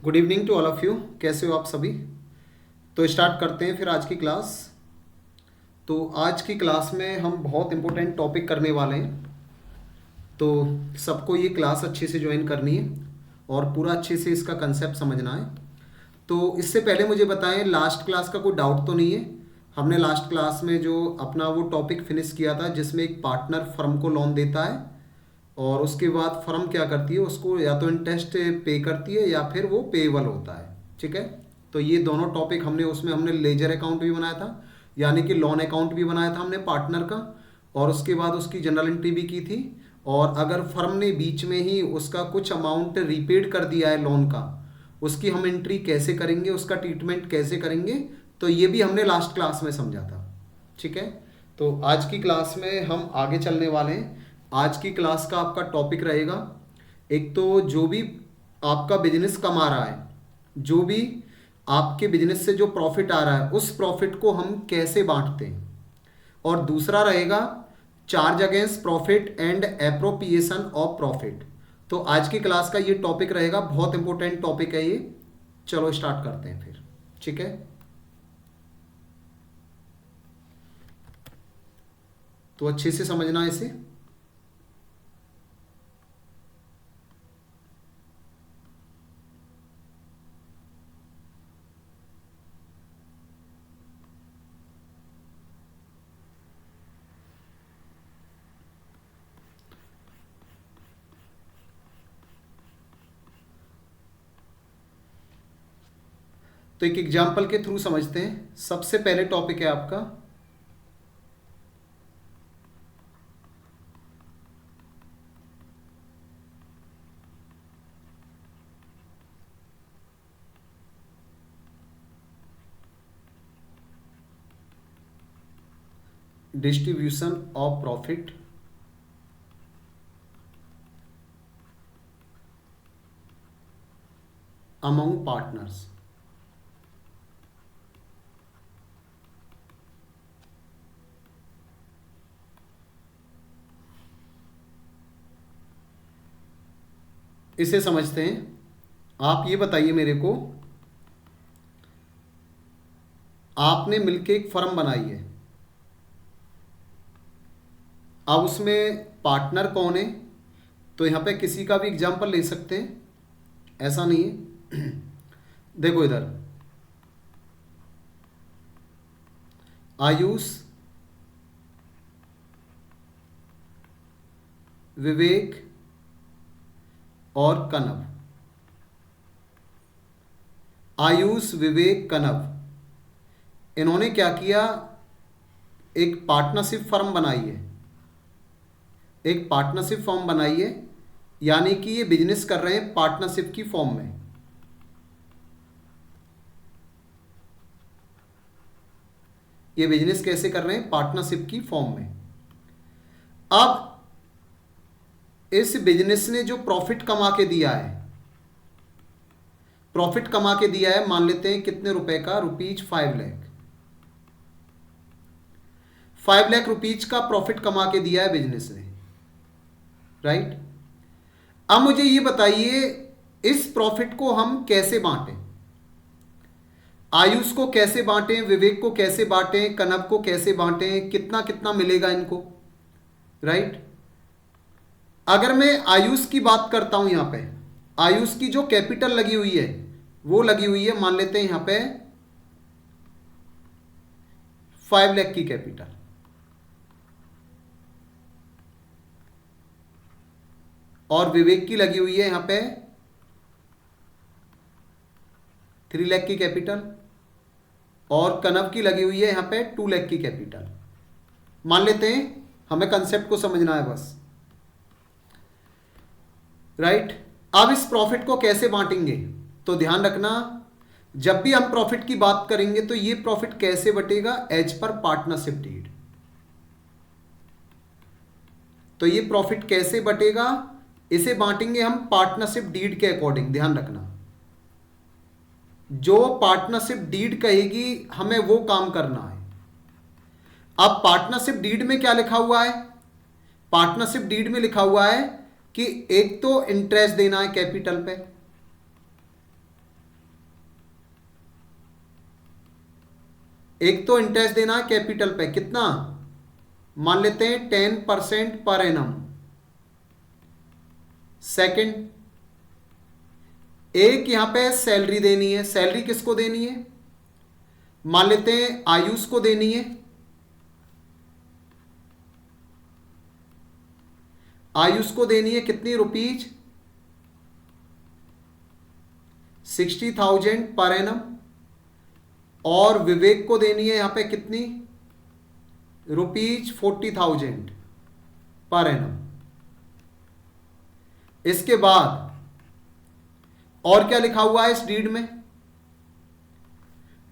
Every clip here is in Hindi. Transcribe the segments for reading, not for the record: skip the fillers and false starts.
Good evening to all of you. कैसे हो आप सभी? तो स्टार्ट करते हैं फिर आज की क्लास। तो आज की क्लास में हम बहुत इंपॉर्टेंट टॉपिक करने वाले हैं। तो सबको ये क्लास अच्छे से ज्वाइन करनी है और पूरा अच्छे से इसका कंसेप्ट समझना है। तो इससे पहले मुझे बताएं, लास्ट क्लास का कोई डाउट तो नहीं है? हमने लास्ट क्लास में जो अपना वो टॉपिक फिनिश किया था जिसमें एक पार्टनर फर्म को लोन देता है और उसके बाद फर्म क्या करती है, उसको या तो इंटरेस्ट पे करती है या फिर वो पेएबल होता है। ठीक है, तो ये दोनों टॉपिक हमने लेजर अकाउंट भी बनाया था, यानी कि लोन अकाउंट भी बनाया था हमने पार्टनर का, और उसके बाद उसकी जनरल एंट्री भी की थी। और अगर फर्म ने बीच में ही उसका कुछ अमाउंट रीपेड कर दिया है लोन का, उसकी हम एंट्री कैसे करेंगे, उसका ट्रीटमेंट कैसे करेंगे, तो ये भी हमने लास्ट क्लास में समझा था। ठीक है, तो आज की क्लास में हम आगे चलने वाले हैं। आज की क्लास का आपका टॉपिक रहेगा, एक तो जो भी आपका बिजनेस कमा रहा है, जो भी आपके बिजनेस से जो प्रॉफिट आ रहा है, उस प्रॉफिट को हम कैसे बांटते हैं। और दूसरा रहेगा charge against profit and appropriation of profit. तो आज की क्लास का ये टॉपिक रहेगा, बहुत इंपॉर्टेंट टॉपिक है ये। चलो स्टार्ट करते हैं फिर। ठीक है, तो अच्छे से समझना इसे। तो एक एग्जाम्पल के थ्रू समझते हैं। सबसे पहले टॉपिक है आपका distribution of profit among partners. इसे समझते हैं। आप ये बताइए मेरे को, आपने मिलके एक फर्म बनाई है, अब उसमें पार्टनर कौन है? तो यहाँ पे किसी का भी एग्जाम्पल ले सकते हैं, ऐसा नहीं है। देखो इधर, आयुष, विवेक और कनव। आयुष, विवेक, कनव, इन्होंने क्या किया, एक पार्टनरशिप फर्म बनाई है। एक पार्टनरशिप फर्म बनाई है, यानी कि ये बिजनेस कर रहे हैं पार्टनरशिप की फॉर्म में। ये बिजनेस कैसे कर रहे हैं? पार्टनरशिप की फॉर्म में। अब इस बिजनेस ने जो प्रॉफिट कमा के दिया है, प्रॉफिट कमा के दिया है, मान लेते हैं कितने रुपए का, ₹5 लाख। 5 लाख रुपीज का प्रॉफिट कमा के दिया है बिजनेस ने, राइट। अब मुझे ये बताइए, इस प्रॉफिट को हम कैसे बांटें? आयुष को कैसे बांटें, विवेक को कैसे बांटें, कनव को कैसे बांटें, कितना कितना मिलेगा इनको, राइट। अगर मैं आयुष की बात करता हूं, यहां पे आयुष की जो कैपिटल लगी हुई है वो लगी हुई है, मान लेते हैं यहां पे 5 लाख की कैपिटल। और विवेक की लगी हुई है यहां पे 3 लाख की कैपिटल। और कनव की लगी हुई है यहां पे 2 लाख की कैपिटल। मान लेते हैं, हमें कंसेप्ट को समझना है बस, राइट। अब इस प्रॉफिट को कैसे बांटेंगे? तो ध्यान रखना, जब भी हम प्रॉफिट की बात करेंगे तो ये प्रॉफिट कैसे बटेगा? एज पर पार्टनरशिप डीड। तो ये प्रॉफिट कैसे बटेगा? इसे बांटेंगे हम पार्टनरशिप डीड के अकॉर्डिंग। ध्यान रखना, जो पार्टनरशिप डीड कहेगी हमें वो काम करना है। अब पार्टनरशिप डीड में क्या लिखा हुआ है? पार्टनरशिप डीड में लिखा हुआ है कि एक तो इंटरेस्ट देना है कैपिटल पे, एक तो इंटरेस्ट देना है कैपिटल पे, कितना मान लेते हैं 10% पर एनम। सेकंड, एक यहां पे सैलरी देनी है। सैलरी किसको देनी है? मान लेते हैं आयुष को देनी है। आयुष को देनी है कितनी रुपीज? 60,000 per annum. और विवेक को देनी है यहां पे कितनी रुपीज? 40,000 per annum. इसके बाद और क्या लिखा हुआ है इस डीड में?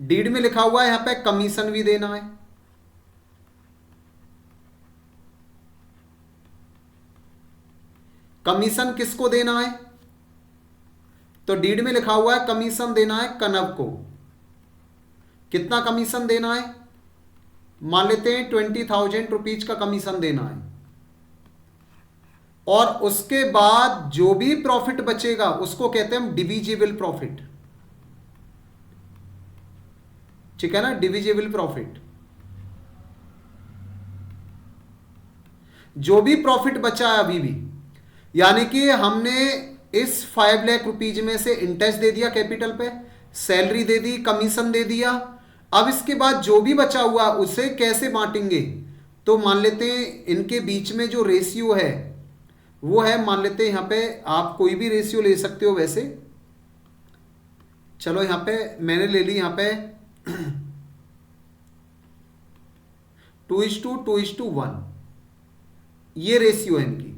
डीड में लिखा हुआ है यहां पे कमीशन भी देना है। कमीशन किसको देना है? तो डीड में लिखा हुआ है कमीशन देना है कनव को। कितना कमीशन देना है? मान लेते हैं 20,000 रुपीज का कमीशन देना है। और उसके बाद जो भी प्रॉफिट बचेगा उसको कहते हैं हम डिविजिबल प्रॉफिट। ठीक है ना, डिविजिबल प्रॉफिट। जो भी प्रॉफिट बचा है अभी भी, यानी कि हमने इस 5 लाख रुपीज में से इंटरेस्ट दे दिया कैपिटल पे, सैलरी दे दी, कमीशन दे दिया। अब इसके बाद जो भी बचा हुआ उसे कैसे बांटेंगे? तो मान लेते हैं इनके बीच में जो रेशियो है वो है, मान लेते हैं यहां पे आप कोई भी रेशियो ले सकते हो। वैसे चलो यहां पे मैंने ले ली यहां पे 2:2:1 ये रेशियो है इनकी,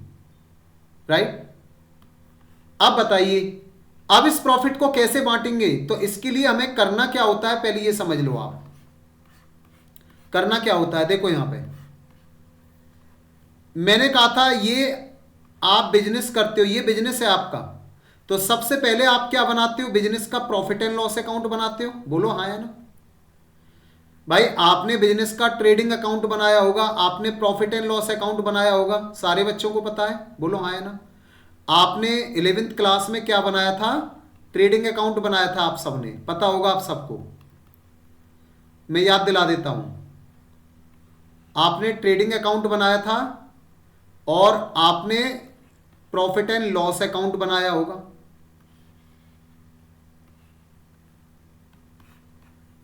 राइट। अब बताइए अब इस प्रॉफिट को कैसे बांटेंगे? तो इसके लिए हमें करना क्या होता है पहले ये समझ लो। आप करना क्या होता है, देखो यहां पे मैंने कहा था ये आप बिजनेस करते हो, ये बिजनेस है आपका। तो सबसे पहले आप क्या बनाते हो? बिजनेस का प्रॉफिट एंड लॉस अकाउंट बनाते हो। बोलो हाँ या ना भाई। आपने बिजनेस का ट्रेडिंग अकाउंट बनाया होगा, आपने प्रॉफिट एंड लॉस अकाउंट बनाया होगा, सारे बच्चों को पता है। बोलो हाँ या ना। आपने 11th क्लास में क्या बनाया था? ट्रेडिंग अकाउंट बनाया था। आप सबने पता होगा, आप सबको मैं याद दिला देता हूं। आपने ट्रेडिंग अकाउंट बनाया था और आपने प्रॉफिट एंड लॉस अकाउंट बनाया होगा,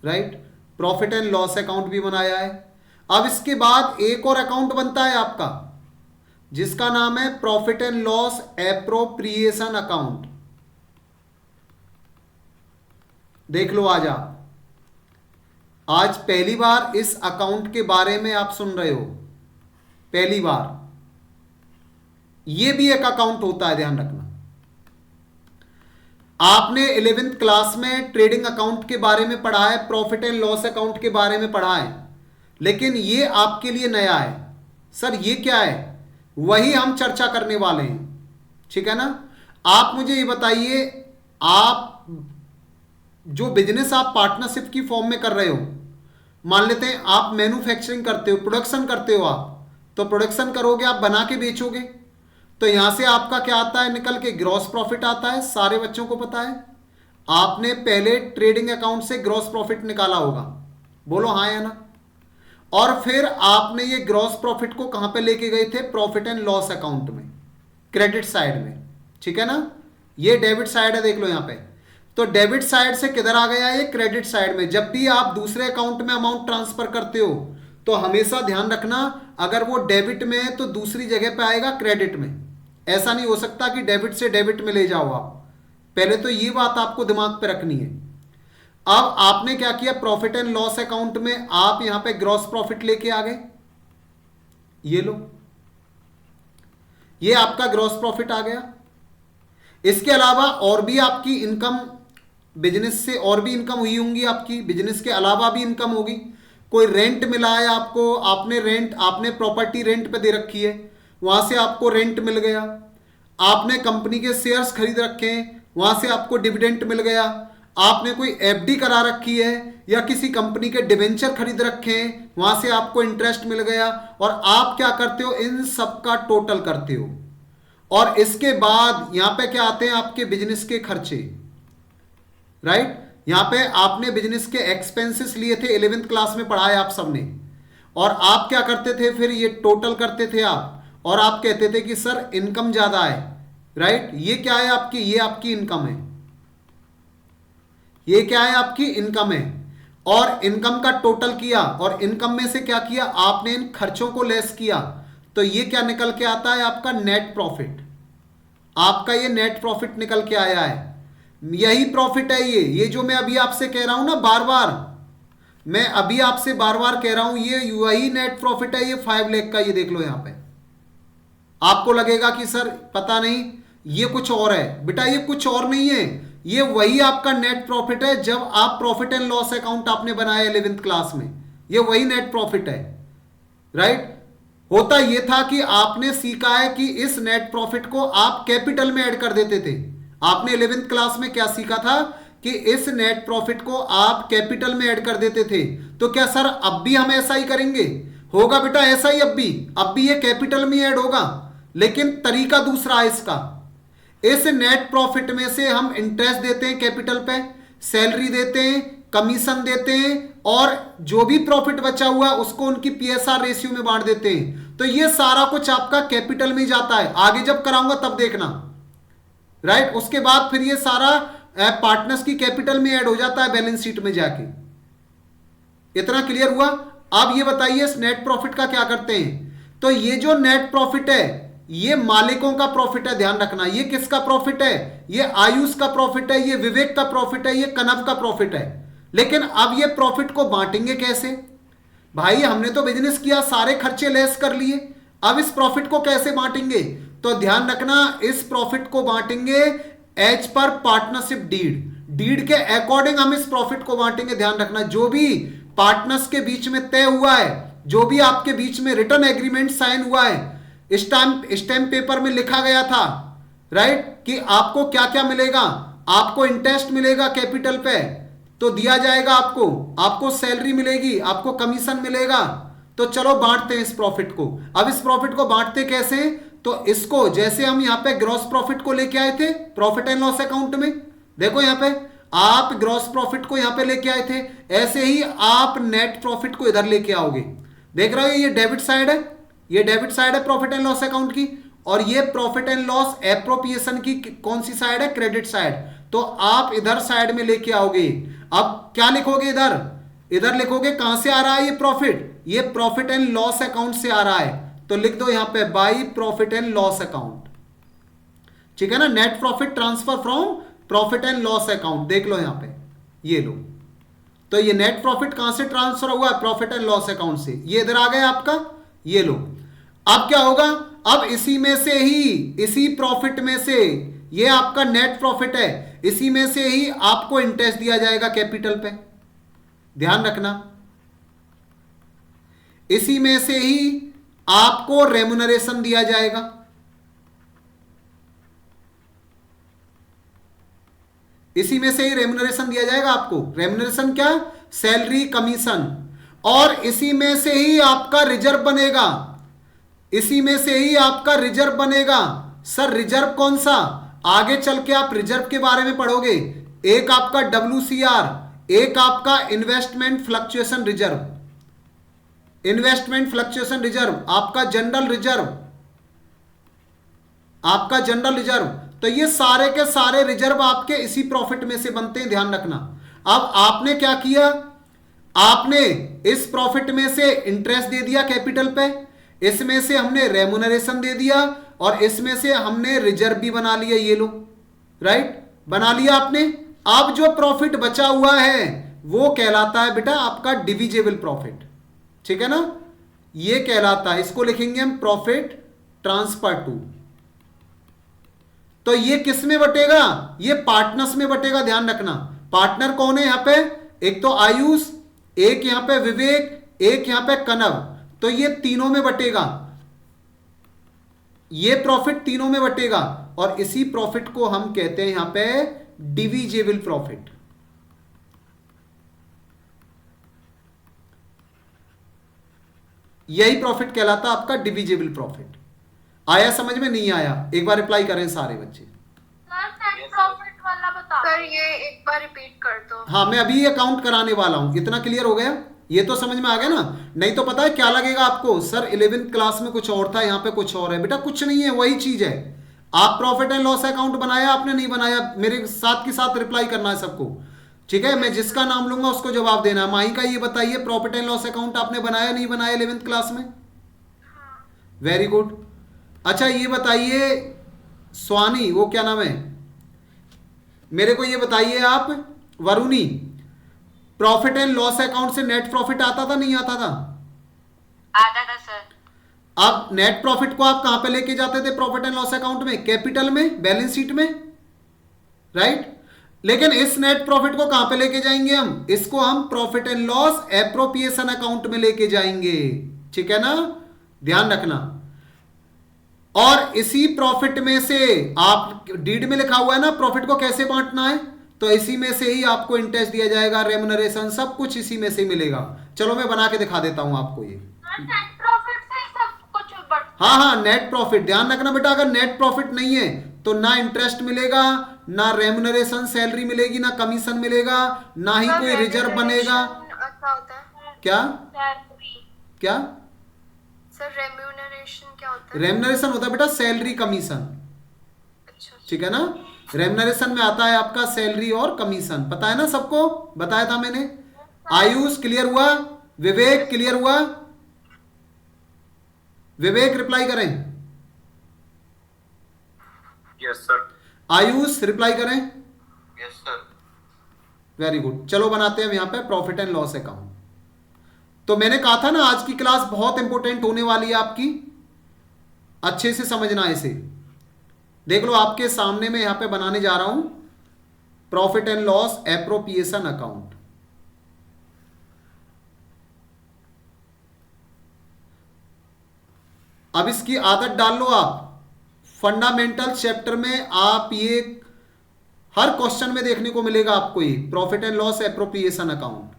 right. Profit and loss account भी बनाया है। अब इसके बाद एक और अकाउंट बनता है आपका जिसका नाम है profit and loss appropriation account. देख लो आज पहली बार इस अकाउंट के बारे में आप सुन रहे हो, पहली बार। यह भी एक अकाउंट होता है, ध्यान रखना। आपने 11th क्लास में ट्रेडिंग अकाउंट के बारे में पढ़ा है, प्रॉफिट एंड लॉस अकाउंट के बारे में पढ़ा है, लेकिन यह आपके लिए नया है। सर ये क्या है? वही हम चर्चा करने वाले हैं, ठीक है ना। आप मुझे ये बताइए, आप जो बिजनेस आप पार्टनरशिप की फॉर्म में कर रहे हो, मान लेते हैं आप मैन्युफैक्चरिंग करते हो, प्रोडक्शन करते हो, आप तो प्रोडक्शन करोगे, आप बना के बेचोगे, तो यहां से आपका क्या आता है निकल के? ग्रॉस प्रॉफिट आता है। सारे बच्चों को पता है। आपने पहले ट्रेडिंग अकाउंट से ग्रॉस प्रॉफिट निकाला होगा। बोलो हाँ या ना। और फिर आपने ये ग्रॉस प्रॉफिट को कहां पे लेके गए थे? प्रॉफिट एंड लॉस अकाउंट में, क्रेडिट साइड में, ठीक है ना। ये डेबिट साइड है, देख लो यहां पे। तो डेबिट साइड से किधर आ गया? ये क्रेडिट साइड में। जब भी आप दूसरे अकाउंट में अमाउंट ट्रांसफर करते हो तो हमेशा ध्यान रखना, अगर वो डेबिट में है तो दूसरी जगह पे आएगा क्रेडिट में। ऐसा नहीं हो सकता कि डेबिट से डेबिट में ले जाओ आप। पहले तो ये बात आपको दिमाग पे रखनी है। अब आपने क्या किया? प्रॉफिट एंड लॉस अकाउंट में आप यहां पे ग्रॉस प्रॉफिट लेके आ गए। ये लो, ये आपका ग्रॉस प्रॉफिट आ गया। इसके अलावा और भी आपकी इनकम, बिजनेस से और भी इनकम हुई होंगी आपकी, बिजनेस के अलावा भी इनकम होगी। कोई रेंट मिला है आपको, आपने प्रॉपर्टी रेंट पे दे रखी है, वहां से आपको रेंट मिल गया। आपने कंपनी के शेयर्स खरीद रखे हैं, वहां से आपको डिविडेंड मिल गया। आपने कोई एफडी करा रखी है या किसी कंपनी के डिबेंचर खरीद रखे हैं, वहां से आपको इंटरेस्ट मिल गया। और आप क्या करते हो? इन सब का टोटल करते हो। और इसके बाद यहां पे क्या आते हैं? आपके बिजनेस के खर्चे, राइट। यहाँ पे आपने बिजनेस के एक्सपेंसेस लिए थे, 11th क्लास में पढ़ा है आप सबने। और आप क्या करते थे, फिर ये टोटल करते थे आप, और आप कहते थे कि सर इनकम ज्यादा है, राइट। ये क्या है आपकी, ये आपकी इनकम है, ये क्या है आपकी इनकम है। और इनकम का टोटल किया, और इनकम में से क्या किया आपने, इन खर्चों को लेस किया, तो ये क्या निकल के आता है आपका नेट प्रॉफिट। आपका ये नेट प्रॉफिट निकल के आया है, यही प्रॉफिट है ये जो मैं अभी आपसे कह रहा हूं ना, बार बार मैं अभी आपसे बार बार कह रहा हूं, ये वही नेट प्रॉफिट है, ये 5 लाख का। ये देख लो यहां पे, आपको लगेगा कि सर पता नहीं ये कुछ और है, बेटा ये कुछ और नहीं है, ये वही आपका नेट प्रॉफिट है। जब आप प्रॉफिट एंड लॉस अकाउंट आपने बनाया 11th क्लास में, ये वही नेट प्रॉफिट है, राइट। होता यह था कि आपने सीखा है कि इस नेट प्रॉफिट को आप कैपिटल में ऐड कर देते थे। आपने 11th क्लास में क्या सीखा था कि इस नेट प्रॉफिट को आप कैपिटल में ऐड कर देते थे। तो क्या सर अब भी हम ऐसा ही करेंगे? होगा बेटा ऐसा ही, अब भी ये कैपिटल में ऐड होगा, लेकिन तरीका दूसरा है इसका। इस नेट प्रॉफिट में से हम इंटरेस्ट देते हैं कैपिटल पे, सैलरी देते हैं, कमीशन देते हैं, और जो भी प्रॉफिट बचा हुआ है उसको उनकी पीएसआर रेशियो में बांट देते हैं। तो ये सारा कुछ आपका कैपिटल में जाता है। आगे जब कराऊंगा तब देखना, राइट। उसके बाद फिर ये सारा पार्टनर्स की कैपिटल में ऐड हो जाता है बैलेंस शीट में जाके। इतना क्लियर हुआ? अब ये बताइए इस नेट प्रॉफिट का क्या करते हैं। तो ये जो नेट प्रॉफिट है ये मालिकों का प्रॉफिट है, ध्यान रखना। ये किसका प्रॉफिट है? ये आयुष का प्रॉफिट है, ये विवेक का प्रॉफिट है, ये कनव का प्रॉफिट है। लेकिन अब ये प्रॉफिट को बांटेंगे कैसे? भाई हमने तो बिजनेस किया, सारे खर्चे लेस कर लिए, अब इस प्रॉफिट को कैसे बांटेंगे? तो ध्यान रखना, इस प्रॉफिट को बांटेंगे एज पर पार्टनरशिप डीड के अकॉर्डिंग हम इस प्रॉफिट को बांटेंगे। ध्यान रखना, जो भी पार्टनर्स के बीच में तय हुआ है, जो भी आपके बीच में रिटर्न एग्रीमेंट साइन हुआ है, स्टैम्प पेपर में लिखा गया था, राइट, कि आपको क्या क्या मिलेगा। आपको इंटरेस्ट मिलेगा कैपिटल पे, तो दिया जाएगा आपको सैलरी मिलेगी, आपको कमीशन मिलेगा। तो चलो बांटते हैं इस प्रॉफिट को। अब इस प्रॉफिट को बांटते कैसे? तो इसको जैसे हम यहां पे ग्रॉस प्रॉफिट को लेके आए थे प्रॉफिट एंड लॉस अकाउंट में, देखो यहां पे आप ग्रॉस प्रॉफिट को यहां पे लेके आए थे, ऐसे ही आप नेट प्रॉफिट को इधर लेके आओगे। देख रहे हो ये डेबिट साइड है, ये डेबिट साइड है प्रॉफिट एंड लॉस अकाउंट की, और ये प्रॉफिट एंड लॉस एप्रोप्रिएशन की कौन सी साइड है? Credit side. तो आप इधर साइड में लेके आओगे। अब क्या लिखोगे इधर लिखोगे कहां से आ रहा है ये प्रॉफिट? ये प्रॉफिट एंड लॉस अकाउंट से आ रहा है, तो लिख दो यहां पे by profit and loss account. ठीक है ना, net profit transfer from profit and loss account. देख लो यहां पे, ये लो, तो ये नेट प्रॉफिट कहां से ट्रांसफर हुआ है? प्रॉफिट एंड लॉस अकाउंट से। ये इधर आ गया आपका, ये लो। अब क्या होगा? अब इसी में से ही, इसी प्रॉफिट में से, ये आपका नेट प्रॉफिट है, इसी में से ही आपको इंटरेस्ट दिया जाएगा कैपिटल पे। ध्यान रखना, इसी में से ही आपको रेम्युनरेशन दिया जाएगा। इसी में से ही रेम्युनरेशन दिया जाएगा आपको। रेम्युनरेशन क्या? Salary, commission. और इसी में से ही आपका रिजर्व बनेगा, इसी में से ही आपका रिजर्व बनेगा। सर रिजर्व कौन सा? आगे चल के आप रिजर्व के बारे में पढ़ोगे। एक आपका WCR, एक आपका investment fluctuation reserve, investment fluctuation reserve, आपका जनरल रिजर्व, आपका जनरल रिजर्व। तो ये सारे के सारे रिजर्व आपके इसी प्रॉफिट में से बनते हैं, ध्यान रखना। अब आपने क्या किया? आपने इस प्रॉफिट में से इंटरेस्ट दे दिया कैपिटल पे, इसमें से हमने रेम्युनरेशन दे दिया, और इसमें से हमने रिजर्व भी बना लिया। ये लो, राइट, बना लिया आपने। अब जो प्रॉफिट बचा हुआ है वो कहलाता है बेटा आपका डिविजिबल प्रॉफिट। ठीक है ना, ये कहलाता है, इसको लिखेंगे हम प्रॉफिट ट्रांसफर टू। तो ये किस में बटेगा? ये पार्टनर्स में बटेगा। ध्यान रखना, पार्टनर कौन है यहां पे? एक तो आयुष, एक यहां पे विवेक, एक यहां पे कनव। तो ये तीनों में बटेगा, ये प्रॉफिट तीनों में बटेगा, और इसी प्रॉफिट को हम कहते हैं यहां पे डिविजिबल प्रॉफिट। यही प्रॉफिट कहलाता है आपका डिविजिबल प्रॉफिट। आया समझ में? नहीं आया? एक बार रिप्लाई करें सारे बच्चे। नेट प्रॉफिट वाला बता सर ये एक बार रिपीट कर दो। हाँ, मैं अभी ये काउंट कराने वाला हूँ। इतना क्लियर हो गया? ये तो समझ में आ गया ना? नहीं तो पता है क्या लगेगा आपको, सर 11th क्लास में कुछ और था, यहाँ पे कुछ और है। बेटा कुछ नहीं है, वही चीज है। आप प्रॉफिट एंड लॉस अकाउंट बनाया आपने, नहीं बनाया, मेरे साथ के साथ रिप्लाई करना है सबको। ठीक है, मैं यस सर। जिसका नाम लूंगा उसको जवाब देना है। माही का ये बताइए, प्रॉफिट एंड लॉस अकाउंट आपने बनाया नहीं बनाया 11th क्लास में? हाँ। Very good. अच्छा ये बताइए स्वानी, वो क्या नाम है, मेरे को ये बताइए आप, Varuni, profit and loss account से नेट प्रॉफिट आता था नहीं आता था? आता था सर। अब नेट प्रॉफिट को आप कहां पे लेके जाते थे प्रॉफिट एंड लॉस अकाउंट में? कैपिटल में, बैलेंस शीट में, राइट। लेकिन इस नेट प्रॉफिट को कहां पे लेके जाएंगे हम? इसको हम profit and loss appropriation account में लेके जाएंगे। ठीक है ना, ध्यान रखना। और इसी प्रॉफिट में से, आप डीड में लिखा हुआ है ना प्रॉफिट को कैसे बांटना है, तो इसी में से ही आपको इंटरेस्ट दिया जाएगा, रेमुनरेशन, सब कुछ इसी में से मिलेगा। चलो मैं बना के दिखा देता हूं आपको ये। नेट प्रॉफिट से सब कुछ बढ़ता हाँ है। हाँ, नेट प्रॉफिट, ध्यान रखना बेटा, अगर नेट प्रॉफिट नहीं है तो ना इंटरेस्ट मिलेगा, ना रेमुनरेशन सैलरी मिलेगी, ना कमीशन मिलेगा, ना ही सर कोई रिजर्व बनेगा। रेम्यूनरेशन अच्छा होता है। क्या? सैलरी। क्या? सर रेम्यूनरेशन क्या होता है? रेमुनरेशन होता है बेटा सैलरी कमीशन। अच्छा। ठीक है ना, रेमुनरेशन में आता है आपका सैलरी और कमीशन। पता है ना सबको, बताया था मैंने। आयुष क्लियर हुआ? विवेक क्लियर हुआ? विवेक रिप्लाई करें। Yes sir. आयुष रिप्लाई करें। Yes sir. Very good. चलो बनाते हैं यहां पे प्रॉफिट एंड लॉस अकाउंट। तो मैंने कहा था ना आज की क्लास बहुत इंपॉर्टेंट होने वाली है आपकी, अच्छे से समझना है इसे। देख लो आपके सामने मैं यहां पे बनाने जा रहा हूं profit and loss appropriation account. अब इसकी आदत डाल लो आप। फंडामेंटल चैप्टर में आप ये हर क्वेश्चन में देखने को मिलेगा आपको, ये profit and loss appropriation account.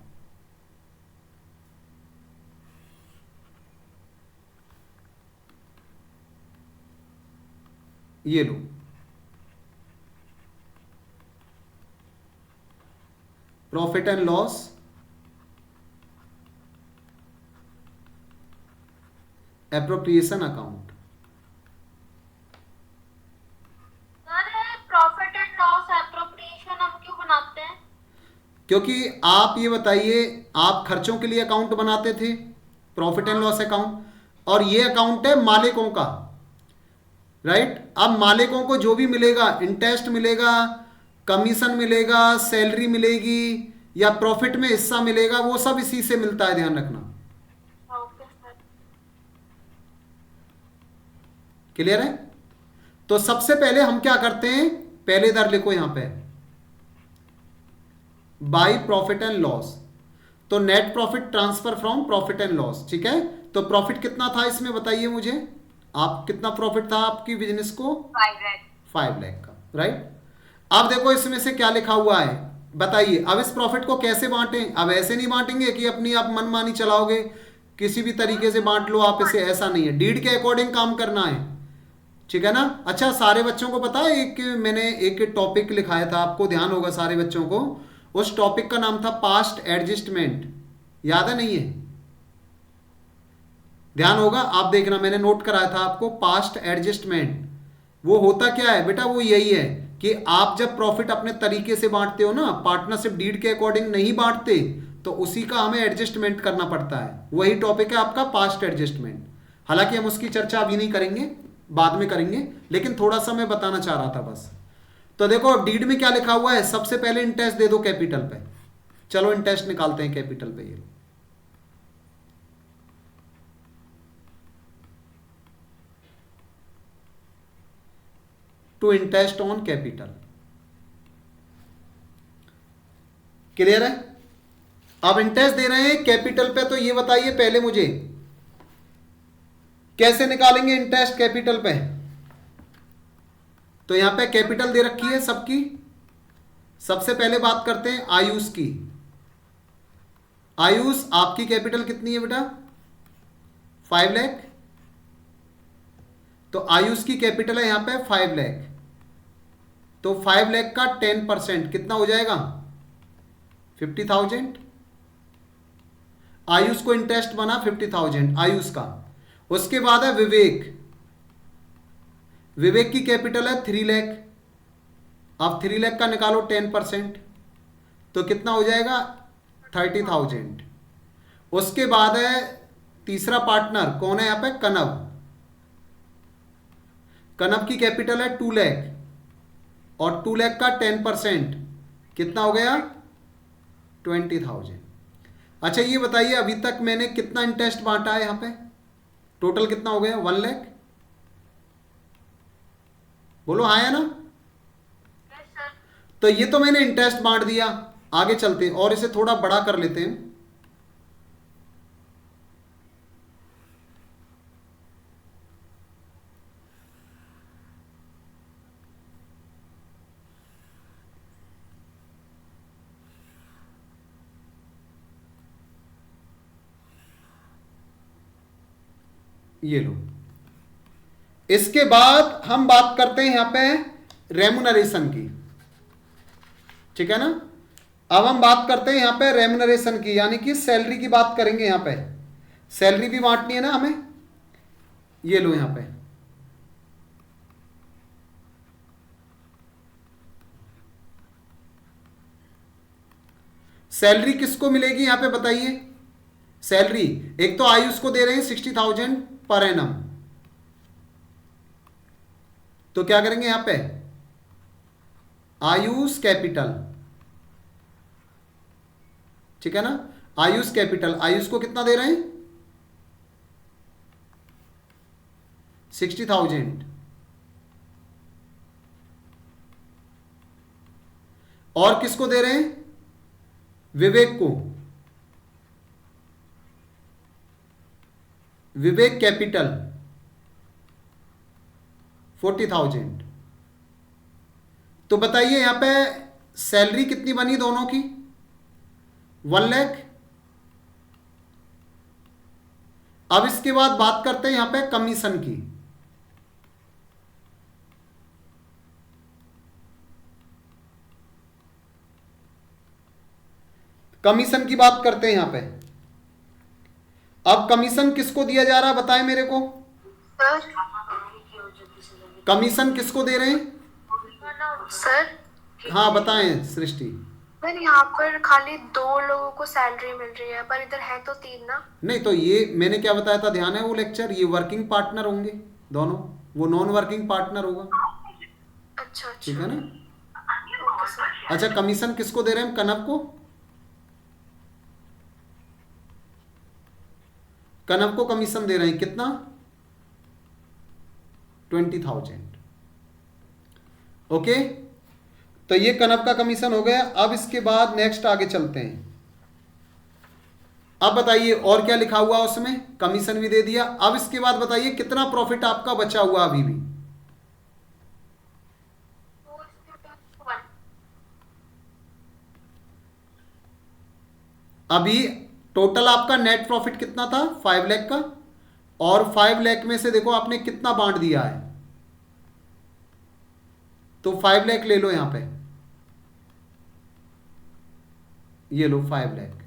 ये लो, profit and loss appropriation account. Profit and loss appropriation हम क्यों बनाते हैं? क्योंकि आप ये बताइए, आप खर्चों के लिए अकाउंट बनाते थे प्रॉफिट एंड लॉस अकाउंट, और ये अकाउंट है मालिकों का, राइट। अब मालिकों को जो भी मिलेगा, इंटरेस्ट मिलेगा, कमीशन मिलेगा, सैलरी मिलेगी, या प्रॉफिट में हिस्सा मिलेगा, वो सब इसी से मिलता है, ध्यान रखना। Okay sir. क्लियर है? तो सबसे पहले हम क्या करते हैं, पहले दर लिखो यहां पे, बाई प्रॉफिट एंड लॉस। तो net profit transfer from profit and loss. ठीक है, तो प्रॉफिट कितना था इसमें बताइए मुझे, आप कितना प्रॉफिट था आपकी बिजनेस को? 5 लाख का, राइट। अब देखो इसमें से क्या लिखा हुआ है बताइए। अब इस प्रॉफिट को कैसे बांटें? अब ऐसे नहीं बांटेंगे कि अपनी आप मनमानी चलाओगे, किसी भी तरीके से बांट लो आप इसे, ऐसा नहीं है, डीड के अकॉर्डिंग काम करना है। ठीक है ना। अच्छा सारे बच्चों को पता है, एक मैंने एक टॉपिक लिखाया था, आपको ध्यान होगा सारे बच्चों को, उस टॉपिक का नाम था पास्ट एडजस्टमेंट। याद है नहीं है? ध्यान होगा, आप देखना, मैंने नोट कराया था आपको पास्ट एडजस्टमेंट। वो होता क्या है बेटा, वो यही है कि आप जब प्रॉफिट अपने तरीके से बांटते हो ना, पार्टनरशिप डीड के अकॉर्डिंग नहीं बांटते, तो उसी का हमें एडजस्टमेंट करना पड़ता है। वही टॉपिक है आपका पास्ट एडजस्टमेंट। हालांकि हम उसकी चर्चा अभी नहीं करेंगे, बाद में करेंगे, लेकिन थोड़ा सा मैं बताना चाह रहा था बस। तो देखो डीड में क्या लिखा हुआ है, सबसे पहले इंटरेस्ट दे दो कैपिटल पे। चलो इंटरेस्ट निकालते हैं कैपिटल पे। ये to interest on capital. Clear है? अब इंटरेस्ट दे रहे हैं कैपिटल पे, तो ये बताइए पहले मुझे कैसे निकालेंगे इंटरेस्ट कैपिटल पे। तो यहां पे कैपिटल दे रखी है सबकी। सबसे पहले बात करते हैं आयुष की। आयुष आपकी कैपिटल कितनी है बेटा? 5 लाख। तो आयुष की कैपिटल है यहां पे 5 लाख। तो 5 लाख का 10% कितना हो जाएगा? 50,000। आयुष को इंटरेस्ट बना 50,000 आयुष का। उसके बाद है विवेक। विवेक की कैपिटल है 3 लाख। अब 3 लाख का निकालो 10%, तो कितना हो जाएगा? 30,000। उसके बाद है तीसरा पार्टनर, कौन है यहां पे? कनव। कनव की कैपिटल है 2 लाख और 2 लाख का 10% कितना हो गया? 20,000। अच्छा ये बताइए अभी तक मैंने कितना इंटरेस्ट बांटा है यहां पे? टोटल कितना हो गया? 1 लाख। बोलो हाँ या ना? Yes sir. तो ये तो मैंने इंटरेस्ट बांट दिया। आगे चलते हैं और इसे थोड़ा बड़ा कर लेते हैं। ये लो। इसके बाद हम बात करते हैं यहां पे रेमुनरेशन की, ठीक है ना? अब हम बात करते हैं यहां पे रेमुनरेशन की, यानी कि सैलरी की बात करेंगे। यहां पे सैलरी भी बांटनी है ना हमें। ये लो यहां पे सैलरी किसको मिलेगी यहां पे बताइए? सैलरी एक तो आयुष को दे रहे हैं 60,000 पर एनम, तो क्या करेंगे यहां पे? आयुष कैपिटल, ठीक है ना? आयुष कैपिटल, आयुष को कितना दे रहे हैं? 60,000। और किसको दे रहे हैं? विवेक को। विवेक कैपिटल 40,000। तो बताइए यहां पे सैलरी कितनी बनी दोनों की? 1 लाख। अब इसके बाद बात करते हैं यहां पे कमीशन की। कमीशन की बात करते हैं यहां पे। अब कमीशन किसको दिया जा रहा है बताएं मेरे को? सर। कमीशन किसको दे रहे हैं? सर। हाँ बताएं सृष्टि। सर यहाँ पर खाली 2 लोगों को सैलरी मिल रही है, पर इधर है तो 3 ना। नहीं तो ये मैंने क्या बताया था, ध्यान है वो लेक्चर? ये वर्किंग पार्टनर होंगे दोनों, वो नॉन वर्किंग पार्टनर होगा, अच्छा अच्छा। ठीक है ना? Okay sir. अच्छा कमीशन किसको दे रहे हैं? कनव को। कनव को कमीशन दे रहे हैं कितना? 20,000। ओके, तो ये कनव का कमीशन हो गया। अब इसके बाद नेक्स्ट आगे चलते हैं। अब बताइए और क्या लिखा हुआ उसमें? कमीशन भी दे दिया। अब इसके बाद बताइए कितना प्रॉफिट आपका बचा हुआ अभी भी? अभी टोटल आपका नेट प्रॉफिट कितना था? 5 लाख का। और 5 लाख में से देखो आपने कितना बांट दिया है, तो 5 लाख ले लो यहां पे। ये लो 5 लाख।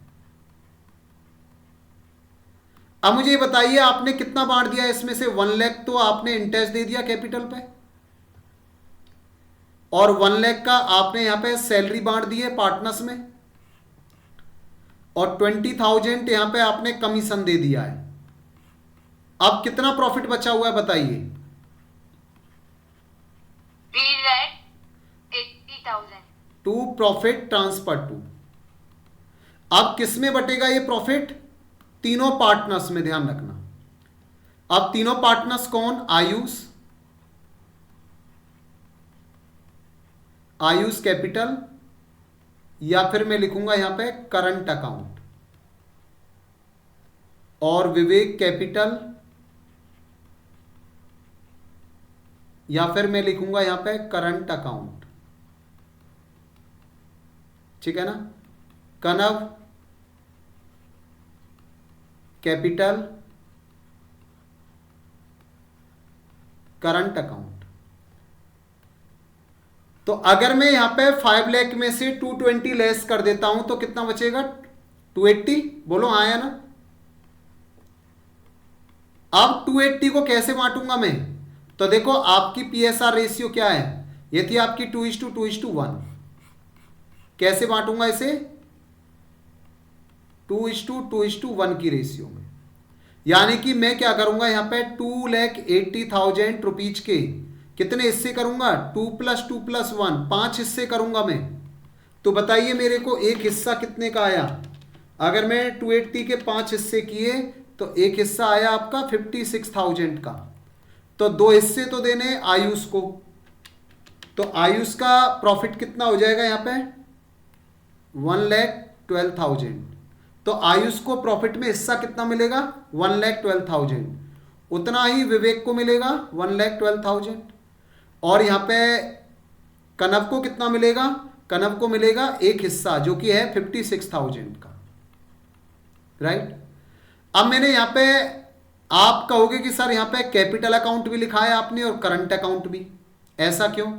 अब मुझे ये बताइए आपने कितना बांट दिया इसमें से? 1 लाख तो आपने इंटरेस्ट दे दिया कैपिटल पे, और 1 लाख का आपने यहां पे सैलरी बांट दी है पार्टनर्स में, और 20,000 यहां पे आपने कमीशन दे दिया है। अब कितना प्रॉफिट बचा हुआ है बताइए? 3,80,000। To profit transfer to. अब किस में बटेगा ये प्रॉफिट? तीनों पार्टनर्स में, ध्यान रखना। अब तीनों पार्टनर्स कौन? आयुष, आयुष कैपिटल, या फिर मैं लिखूंगा यहां पे करंट अकाउंट, और विवेक कैपिटल, या फिर मैं लिखूंगा यहां पे करंट अकाउंट, ठीक है ना? कनव कैपिटल, करंट अकाउंट। तो अगर मैं यहाँ पे 5 लाख में से 220 लेस कर देता हूं तो कितना बचेगा? 280। बोलो हाँ या ना। अब 280 को कैसे बांटूंगा मैं? तो देखो आपकी पीएसआर रेशियो क्या है? ये थी आपकी 2:2:1। कैसे बांटूंगा इसे? 2:2:1 की रेशियो में। यानी कि मैं क्या करूंगा यहाँ पे 2,80,000 रुपीज के कितने हिस्से करूंगा? 2 + 2 + 1, 5 हिस्से करूंगा मैं। तो बताइए मेरे को एक हिस्सा कितने का आया? अगर मैं 280 के 5 हिस्से किए तो एक हिस्सा आया आपका 56,000 का। तो 2 हिस्से तो देने आयुष को। तो आयुष का प्रॉफिट कितना हो जाएगा यहाँ पे? 1,12,000। तो आयुष को प्रॉफिट में हिस्सा कितना मिलेगा? 1,12,000। उतना ही विवेक को मिलेगा 1,12,000। और यहाँ पे कनव को कितना मिलेगा? कनव को मिलेगा एक हिस्सा जो कि है 56,000 का। राइट। अब मैंने यहाँ पे, आप कहोगे कि सर यहाँ पे कैपिटल अकाउंट भी लिखा है आपने और करंट अकाउंट भी, ऐसा क्यों?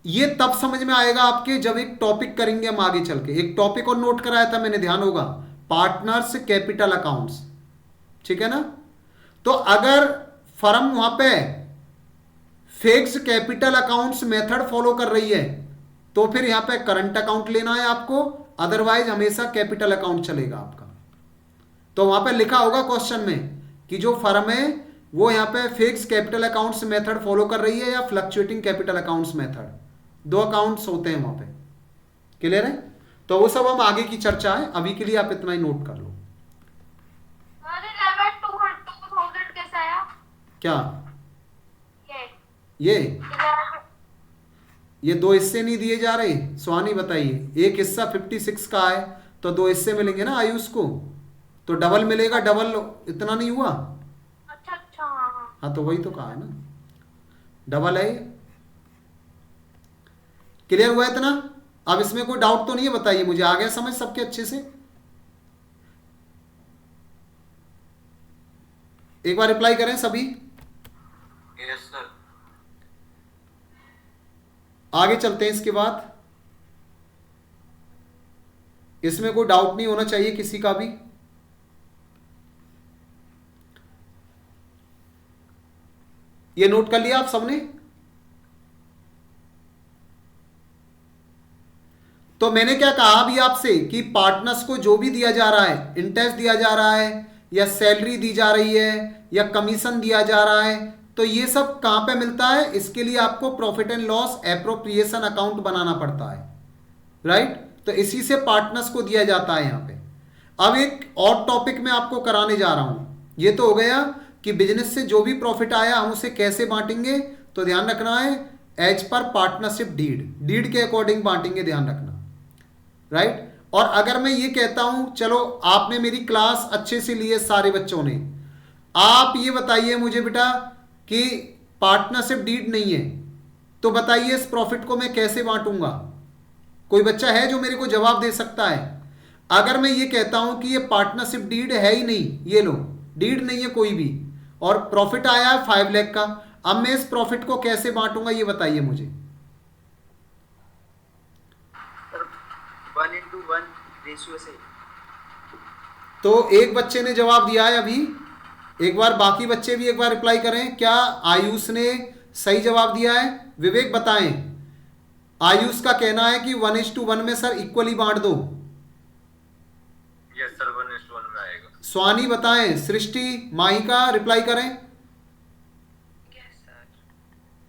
ये तब समझ में आएगा आपके जब एक टॉपिक करेंगे हम आगे चल के। एक टॉपिक और नोट कराया था मैंने, ध्यान होगा, पार्टनर्स कैपिटल अकाउंट्स। ठीक है ना। तो अगर फर्म वहां पे fix capital accounts method follow कर रही है तो फिर यहां पे करंट अकाउंट लेना है आपको, अदरवाइज हमेशा कैपिटल अकाउंट चलेगा आपका। तो वहां पे लिखा होगा क्वेश्चन में कि जो फर्म है वो यहां पे fix capital accounts method follow कर रही है या fluctuating capital accounts method, 2 accounts होते हैं वहां पे। क्लियर है? तो वो सब हम आगे की चर्चा है, अभी के लिए आप इतना ही नोट कर लो। अरे 11,200 कैसे आया? क्या ये ये 2 हिस्से नहीं दिए जा रहे? स्वानी बताइए। एक हिस्सा 56 का है तो 2 हिस्से मिलेंगे ना आयुष को, तो डबल मिलेगा। डबल इतना नहीं हुआ? अच्छा हाँ। हाँ तो वही तो कहा है ना, डबल है। क्लियर हुआ इतना? अब इसमें कोई डाउट तो नहीं है? बताइए मुझे, आ गया समझ सबके अच्छे से? एक बार रिप्लाई करें सभी। Yes sir. आगे चलते हैं इसके बाद। इसमें कोई डाउट नहीं होना चाहिए किसी का भी। ये नोट कर लिया आप सबने? तो मैंने क्या कहा अभी आपसे कि पार्टनर्स को जो भी दिया जा रहा है, इंटरेस्ट दिया जा रहा है या सैलरी दी जा रही है या कमीशन दिया जा रहा है, तो ये सब कहां पे मिलता है? इसके लिए आपको profit and loss appropriation account बनाना पड़ता है। राइट। तो इसी से पार्टनर्स को दिया जाता है यहां पे। अब एक और टॉपिक मैं आपको कराने जा रहा हूं। ये तो हो गया कि बिजनेस से जो भी प्रॉफिट आया हम उसे कैसे बांटेंगे। तो ध्यान रखना है एज पर पार्टनरशिप डीड के अकॉर्डिंग बांटेंगे, ध्यान रखना। राइट। और अगर मैं ये कहता हूं, चलो आपने मेरी क्लास अच्छे से ली है सारे बच्चों ने, आप ये बताइए मुझे बेटा कि पार्टनरशिप डीड नहीं है, तो बताइए इस प्रॉफिट को मैं कैसे बांटूंगा? कोई बच्चा है जो मेरे को जवाब दे सकता है? अगर मैं ये कहता हूं कि ये पार्टनरशिप डीड है ही नहीं, ये लो डीड नहीं है कोई भी, और प्रॉफिट आया है 5 लाख का, अब मैं इस प्रॉफिट को कैसे बांटूंगा ये बताइए मुझे। 1:1 रेशियो से। तो एक बच्चे ने जवाब दिया है अभी, एक बार बाकी बच्चे भी एक बार रिप्लाई करें। क्या आयुष ने सही जवाब दिया है? विवेक बताएं। आयुष का कहना है कि 1:1 में सर इक्वली बांट दो। यस सर, 1:1 में आएगा। स्वानी बताएं। सृष्टि, माहिका रिप्लाई करें। Yes sir.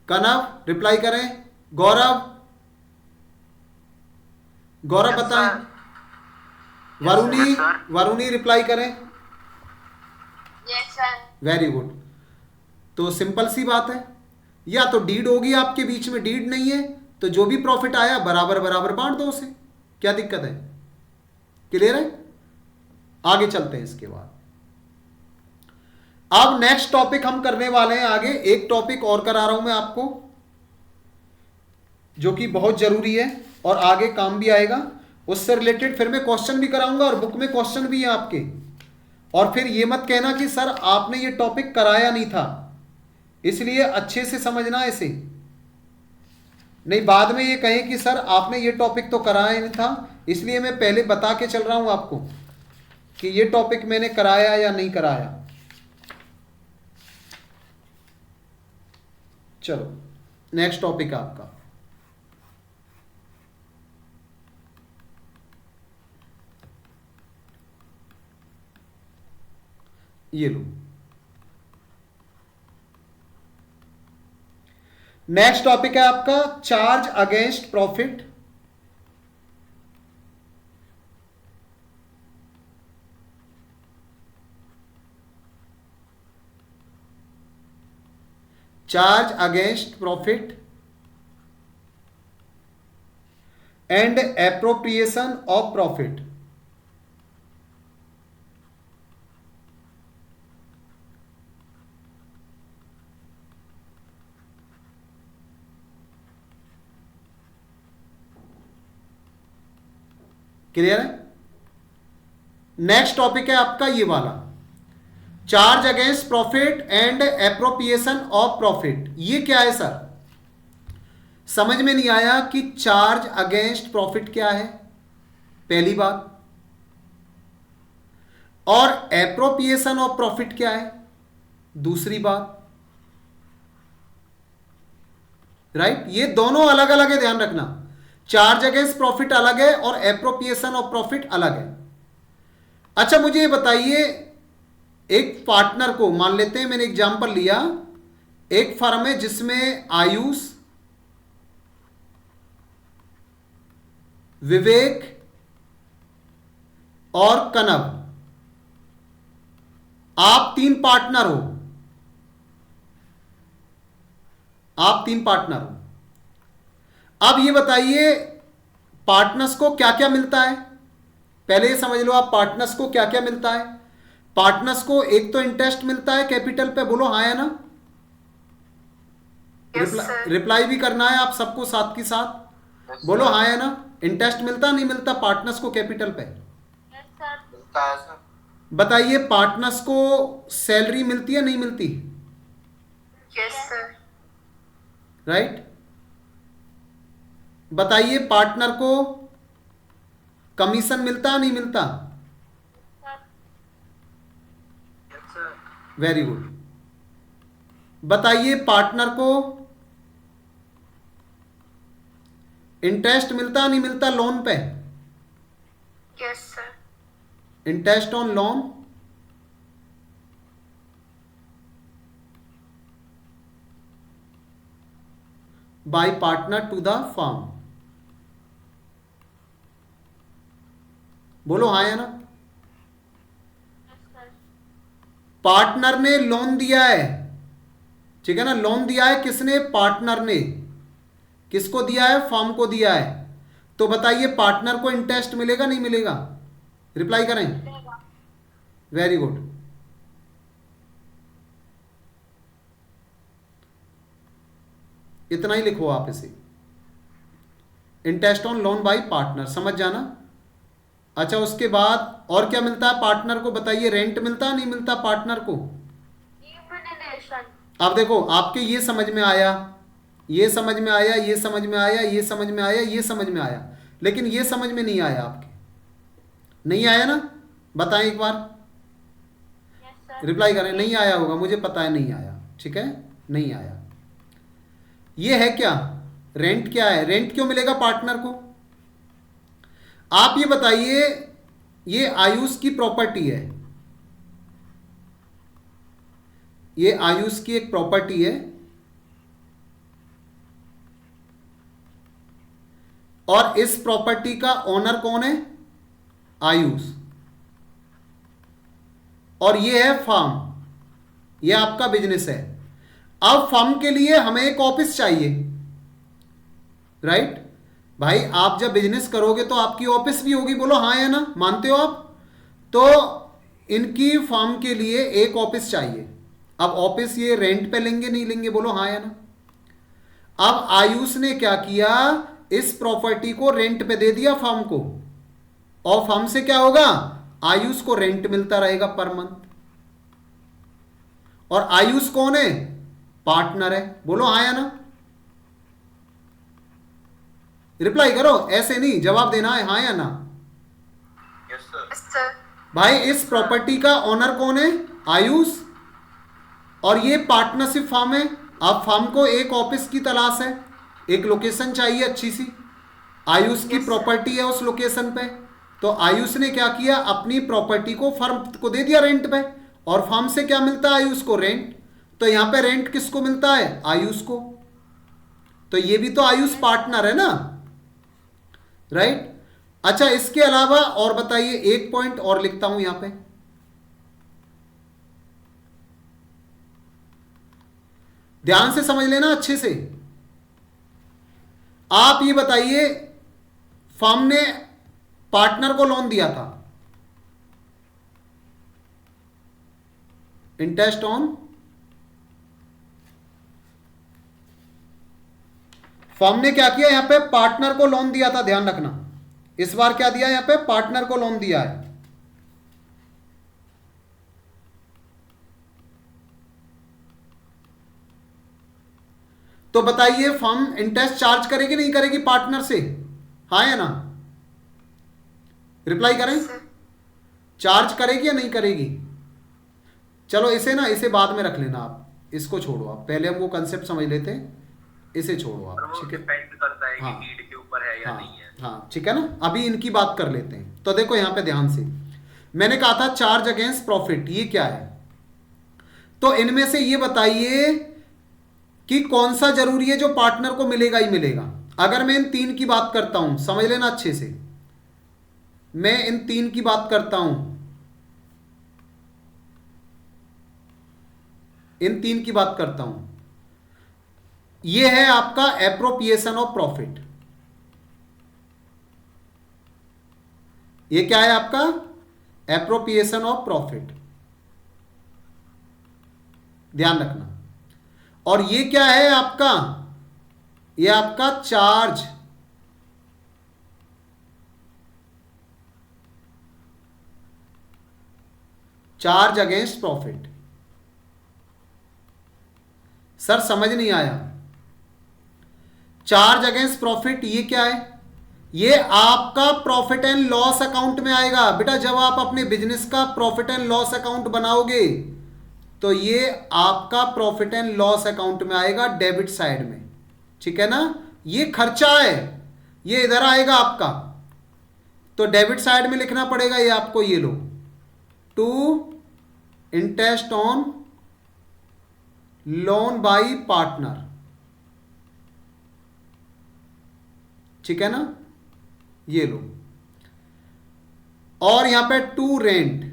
कनव रिप्लाई करें। गौरव Yes, बताएं। sir. Varuni Yes, sir. Varuni reply करें। Yes sir. Very good. तो सिंपल सी बात है, या तो डीड होगी आपके बीच में, डीड नहीं है तो जो भी प्रॉफिट आया बराबर बराबर बांट दो उसे, क्या दिक्कत है? क्लियर है? आगे चलते हैं इसके बाद। अब नेक्स्ट टॉपिक हम करने वाले हैं आगे। एक टॉपिक और करा रहा हूं मैं आपको जो कि बहुत जरूरी है और आगे काम भी आएगा। उससे रिलेटेड फिर मैं क्वेश्चन भी कराऊंगा और बुक में क्वेश्चन भी है आपके। और फिर ये मत कहना कि सर आपने ये टॉपिक कराया नहीं था, इसलिए अच्छे से समझना इसे। नहीं, बाद में ये कहें कि सर आपने ये टॉपिक तो कराया नहीं था, इसलिए मैं पहले बता के चल रहा हूं आपको कि ये टॉपिक मैंने कराया या नहीं कराया। चलो नेक्स्ट टॉपिक है आपका, ये लो। नेक्स्ट टॉपिक है आपका charge against profit. Charge against profit and appropriation of profit. Clear है? नेक्स्ट टॉपिक है आपका ये वाला, charge against profit and appropriation of profit. ये क्या है सर? समझ में नहीं आया कि चार्ज अगेंस्ट प्रॉफिट क्या है, पहली बात, और एप्रोप्रिएशन ऑफ प्रॉफिट क्या है, दूसरी बात। राइट? ये दोनों अलग अलग है, ध्यान रखना। चार्ज अगेंस्ट प्रॉफिट अलग है और एप्रोप्रिएशन ऑफ प्रॉफिट अलग है। अच्छा मुझे ये बताइए, एक पार्टनर को मान लेते हैं, मैंने एग्जांपल लिया, एक फर्म है जिसमें आयुष, विवेक और कनव, आप तीन पार्टनर हो, आप तीन पार्टनर हो। अब ये बताइए पार्टनर्स को क्या क्या मिलता है, पहले ये समझ लो आप पार्टनर्स को क्या क्या मिलता है। पार्टनर्स को एक तो इंटरेस्ट मिलता है कैपिटल पे, बोलो हाँ या ना? रिप्लाई भी करना है आप सबको साथ के साथ, बोलो हाँ या ना? इंटरेस्ट मिलता नहीं मिलता पार्टनर्स को कैपिटल पे? मिलता है सर। बताइए पार्टनर्स को सैलरी मिलती है नहीं मिलती? Yes sir. राइट? बताइए पार्टनर को कमीशन मिलता नहीं मिलता? Yes sir. Very good. बताइए पार्टनर को इंटरेस्ट मिलता नहीं मिलता लोन पे? Yes sir. Interest on loan by partner to the firm, बोलो हाँ या ना? पार्टनर ने लोन दिया है, ठीक है ना? लोन दिया है किसने? पार्टनर ने। किसको दिया है? फर्म को दिया है। तो बताइए पार्टनर को इंटरेस्ट मिलेगा नहीं मिलेगा? रिप्लाई करें। Very good. इतना ही लिखो आप इसे, interest on loan by partner, समझ जाना। अच्छा उसके बाद और क्या मिलता है पार्टनर को? बताइए रेंट मिलता नहीं मिलता पार्टनर को? अब देखो आपके ये समझ में आया, ये समझ में आया, ये समझ में आया, ये समझ में आया, ये समझ में आया, लेकिन ये समझ में नहीं आया आपके, नहीं आया ना? बताएं एक बार, रिप्लाई करें। नहीं आया होगा, मुझे पता है नहीं आया, ठीक है? नहीं आया। ये है क्या? रेंट क्या है? रेंट क्यों मिलेगा पार्टनर को? आप ये बताइए, ये आयुष की प्रॉपर्टी है, ये आयुष की एक प्रॉपर्टी है, और इस प्रॉपर्टी का ओनर कौन है? आयुष। और ये है फर्म, ये आपका बिजनेस है। अब फर्म के लिए हमें एक ऑफिस चाहिए, राइट? भाई आप जब बिजनेस करोगे तो आपकी ऑफिस भी होगी, बोलो हाँ या ना? मानते हो आप? तो इनकी फर्म के लिए एक ऑफिस चाहिए। अब ऑफिस ये रेंट पे लेंगे नहीं लेंगे? बोलो हाँ या ना? अब आयुष ने क्या किया? इस प्रॉपर्टी को रेंट पे दे दिया फर्म को, और फर्म से क्या होगा? आयुष को रेंट मिलता रहेगा पर मंथ। और आयुष कौन है? पार्टनर है, बोलो हाँ या ना? रिप्लाई करो, ऐसे नहीं, जवाब देना है हाँ या ना। Yes sir. Yes sir. भाई इस प्रॉपर्टी का ओनर कौन है? आयुष। और ये पार्टनरशिप फार्म है। आप फार्म को एक ऑफिस की तलाश है, एक लोकेशन चाहिए अच्छी सी, आयुष की प्रॉपर्टी है उस लोकेशन पे। तो आयुष ने क्या किया, अपनी प्रॉपर्टी को फर्म को दे दिया रेंट पे, और फर्म से क्या मिलता है आयुष को? रेंट। तो यहां पे रेंट किसको मिलता है? आयुष को। तो ये भी तो आयुष पार्टनर है ना, राइट। अच्छा, इसके अलावा और बताइए, एक पॉइंट और लिखता हूं यहां पे, ध्यान से समझ लेना अच्छे से। आप ये बताइए, फर्म ने पार्टनर को लोन दिया था, इंटरेस्ट ऑन, फर्म ने क्या किया, यहां पे पार्टनर को लोन दिया था, ध्यान रखना। इस बार क्या दिया, यहां पे पार्टनर को लोन दिया है। तो बताइए, फर्म इंटरेस्ट चार्ज करेगी नहीं करेगी पार्टनर से? हाँ या ना? रिप्लाई करें। चार्ज करेगी या नहीं करेगी? चलो इसे ना, इसे बाद में रख लेना, आप इसको छोड़ो, आप पहले हम वो कंसेप्ट समझ लेते हैं, इसे छोड़ो आप, ठीक है। डिपेंड करता है हाँ, कि नीड के ऊपर है या हाँ, नहीं है। हाँ, ठीक है ना। अभी इनकी बात कर लेते हैं। तो देखो यहां पे ध्यान से, मैंने कहा था चार्ज अगेंस्ट प्रॉफिट, ये क्या है? तो इनमें से ये बताइए कि कौन सा जरूरी है जो पार्टनर को मिलेगा ही मिलेगा। अगर मैं इन तीन की बात करता हूं, समझ लेना अच्छे से, मैं इन तीन की बात करता हूं, इन तीन की बात करता हूं, ये है आपका एप्रोप्रिएशन ऑफ प्रॉफिट। ये क्या है आपका? एप्रोप्रिएशन ऑफ प्रॉफिट, ध्यान रखना। और ये क्या है आपका? ये आपका चार्ज अगेंस्ट प्रॉफिट। सर समझ नहीं आया, चार्ज अगेंस्ट प्रॉफिट ये क्या है? ये आपका प्रॉफिट एंड लॉस अकाउंट में आएगा बेटा। जब आप अपने बिजनेस का प्रॉफिट एंड लॉस अकाउंट बनाओगे, तो ये आपका प्रॉफिट एंड लॉस अकाउंट में आएगा, डेबिट साइड में, ठीक है ना। ये खर्चा है, ये इधर आएगा आपका, तो डेबिट साइड में लिखना पड़ेगा ये आपको, ये लो, to interest on loan by partner, ठीक है ना, ये लो। और यहां पे टू रेंट,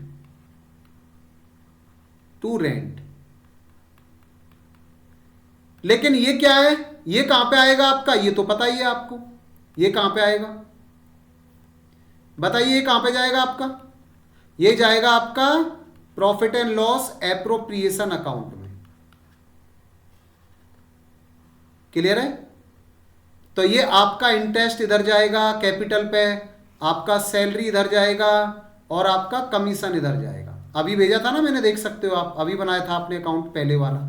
लेकिन ये क्या है? ये कहां पे आएगा आपका? ये तो पता ही है आपको, ये कहां पे आएगा बताइए? ये कहां पे जाएगा आपका? ये जाएगा आपका profit and loss appropriation account में। क्लियर है? तो ये आपका इंटरेस्ट इधर जाएगा कैपिटल पे, आपका सैलरी इधर जाएगा, और आपका कमीशन इधर जाएगा। अभी भेजा था ना मैंने, देख सकते हो आप, अभी बनाया था आपने अकाउंट पहले वाला।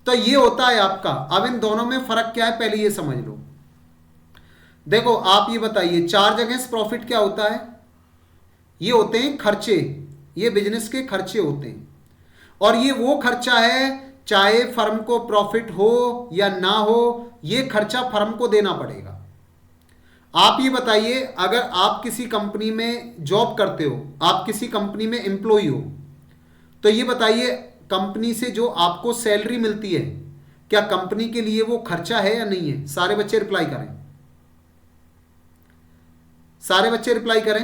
तो ये होता है आपका। अब इन दोनों में फर्क क्या है, पहले ये समझ लो। देखो आप ये बताइए, चार्ज अगेंस्ट प्रॉफिट क्या होता है? ये होते हैं खर्चे, ये बिजनेस के खर्चे होते हैं। और ये वो खर्चा है, चाहे फर्म को प्रॉफिट हो या ना हो, ये खर्चा फर्म को देना पड़ेगा। आप ये बताइए, अगर आप किसी कंपनी में जॉब करते हो, आप किसी कंपनी में एम्प्लॉय हो, तो ये बताइए, कंपनी से जो आपको सैलरी मिलती है, क्या कंपनी के लिए वो खर्चा है या नहीं है? सारे बच्चे रिप्लाई करें, सारे बच्चे रिप्लाई करें।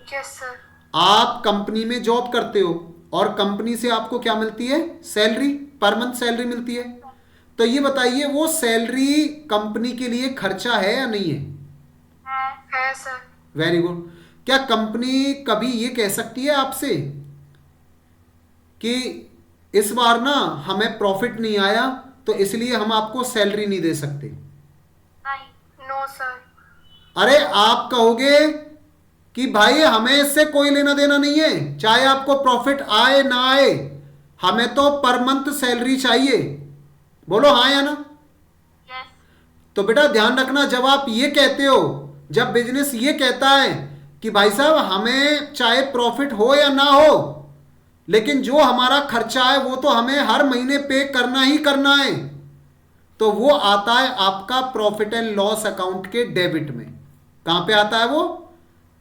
Yes sir. आप कंपनी में जॉब करते हो और कंपनी से आपको क्या मिलती है? सैलरी, पर मंथ सैलरी मिलती है। तो ये बताइए, वो सैलरी कंपनी के लिए खर्चा है या नहीं है? है सर। Very good. क्या कंपनी कभी ये कह सकती है आपसे कि इस बार ना हमें प्रॉफिट नहीं आया, तो इसलिए हम आपको सैलरी नहीं दे सकते? नहीं। No sir. अरे आप कहोगे कि भाई हमें इससे कोई लेना देना नहीं है, चाहे आपको प्रॉफिट आए ना आए, हमें तो पर मंथ सैलरी चाहिए। बोलो हाँ या ना? यस। तो बेटा ध्यान रखना, जब आप ये कहते हो, जब बिजनेस ये कहता है कि भाई साहब हमें चाहे प्रॉफिट हो या ना हो, लेकिन जो हमारा खर्चा है वो तो हमें हर महीने पे करना ही करना है, तो वो आता है आपका प्रॉफिट एंड लॉस अकाउंट के डेबिट में। कहां पे आता है वो?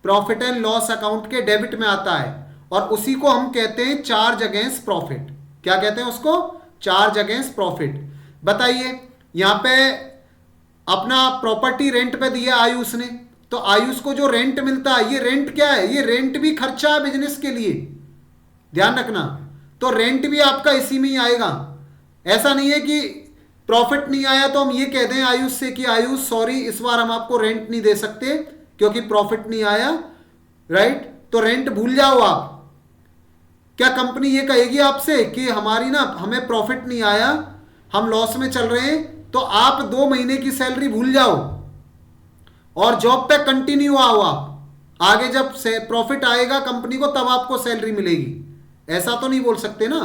प्रॉफिट एंड लॉस अकाउंट के डेबिट में आता है, और उसी को हम कहते हैं चार्ज अगेंस्ट प्रॉफिट। क्या कहते हैं उसको? Charge against profit. बताइए, यहां पे अपना प्रॉपर्टी रेंट पे दिया आयुष ने, तो आयुष को जो रेंट मिलता है, ये रेंट क्या है? ये रेंट भी खर्चा है बिजनेस के लिए, ध्यान रखना। तो रेंट भी आपका इसी में ही आएगा। ऐसा नहीं है कि प्रॉफिट नहीं आया तो हम ये कह दें आयुष से कि आयुष सॉरी, इस बार हम आपको रेंट नहीं दे सकते क्योंकि प्रॉफिट नहीं आया, राइट? तो रेंट भूल जाओ आप। क्या कंपनी ये कहेगी आपसे कि हमारी ना, हमें प्रॉफिट नहीं आया, हम लॉस में चल रहे हैं, तो आप 2 महीने की सैलरी भूल जाओ और जॉब पे कंटिन्यू आओ। आप आगे जब प्रॉफिट आएगा कंपनी को तब आपको सैलरी मिलेगी, ऐसा तो नहीं बोल सकते ना।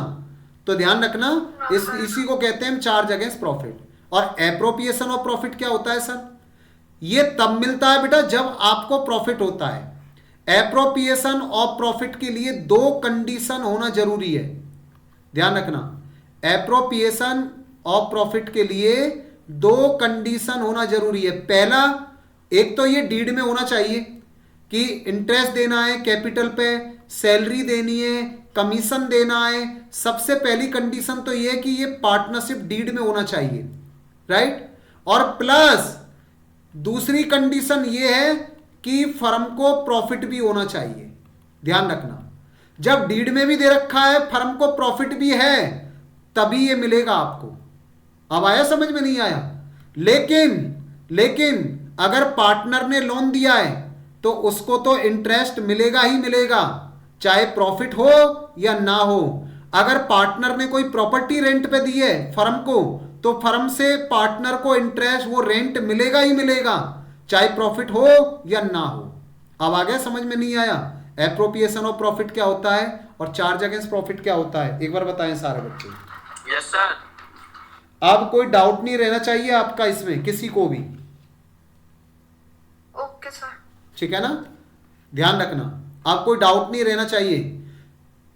तो ध्यान रखना, इसी को कहते हैं चार्ज अगेंस्ट प्रॉफिट। और एप्रोप्रिएशन ऑफ प्रॉफिट क्या होता है सर? ये तब मिलता है बेटा जब आपको प्रॉफिट होता है। एप्रोप्रिएशन ऑफ प्रॉफिट के लिए 2 कंडीशन होना जरूरी है, ध्यान रखना। एप्रोप्रिएशन ऑफ प्रॉफिट के लिए 2 कंडीशन होना जरूरी है। पहला, एक तो ये डीड में होना चाहिए कि इंटरेस्ट देना है कैपिटल पे, सैलरी देनी है, कमीशन देना है। सबसे पहली कंडीशन तो ये है कि ये पार्टनरशिप डीड में होना चाहिए, राइट? और प्लस दूसरी कंडीशन ये है कि फर्म को प्रॉफिट भी होना चाहिए, ध्यान रखना। जब डीड में भी दे रखा है, फर्म को प्रॉफिट भी है, तभी ये मिलेगा आपको। अब आया समझ में? नहीं आया? लेकिन अगर पार्टनर ने लोन दिया है तो उसको तो इंटरेस्ट मिलेगा ही मिलेगा, चाहे प्रॉफिट हो या ना हो। अगर पार्टनर ने कोई प्रॉपर्टी रेंट पे दी है फर्म को, तो फर्म से पार्टनर को इंटरेस्ट, वो रेंट मिलेगा ही मिलेगा, चाहे प्रॉफिट हो या ना हो। अब आ गया समझ में? नहीं आया? एप्रोप्रिएशन ऑफ प्रॉफिट क्या होता है और चार्ज अगेंस्ट प्रॉफिट क्या होता है, एक बार बताएं सारे बच्चे। Yes sir. अब कोई डाउट नहीं रहना चाहिए आपका इसमें, किसी को भी। Okay sir. ठीक है ना? ध्यान रखना, आप कोई डाउट नहीं रहना चाहिए,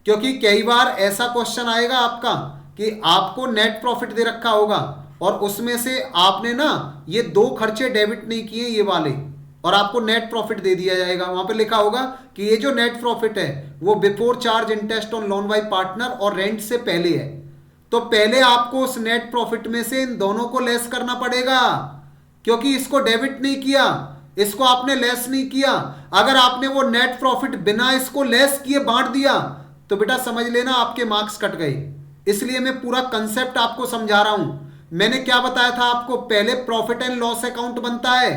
क्योंकि कई बार ऐसा क्वेश्चन आएगा आपका कि आपको नेट प्रॉफिट दे रखा होगा और उसमें से आपने ना ये 2 खर्चे डेबिट नहीं किए ये वाले, और आपको नेट प्रॉफिट दे दिया जाएगा। वहां पे लिखा होगा कि ये जो नेट प्रॉफिट है वो before charge interest on loan by partner और रेंट से पहले है। तो पहले आपको उस नेट प्रॉफिट में से इन दोनों को लेस करना पड़ेगा, क्योंकि इसको डेबिट नहीं किया, इसको आपने लेस नहीं किया। अगर आपने वो नेट प्रॉफिट बिना इसको लेस किए बांट दिया तो बेटा समझ लेना आपके मार्क्स कट गए। इसलिए मैं पूरा कंसेप्ट आपको समझा रहा हूं। मैंने क्या बताया था आपको? पहले प्रॉफिट एंड लॉस अकाउंट बनता है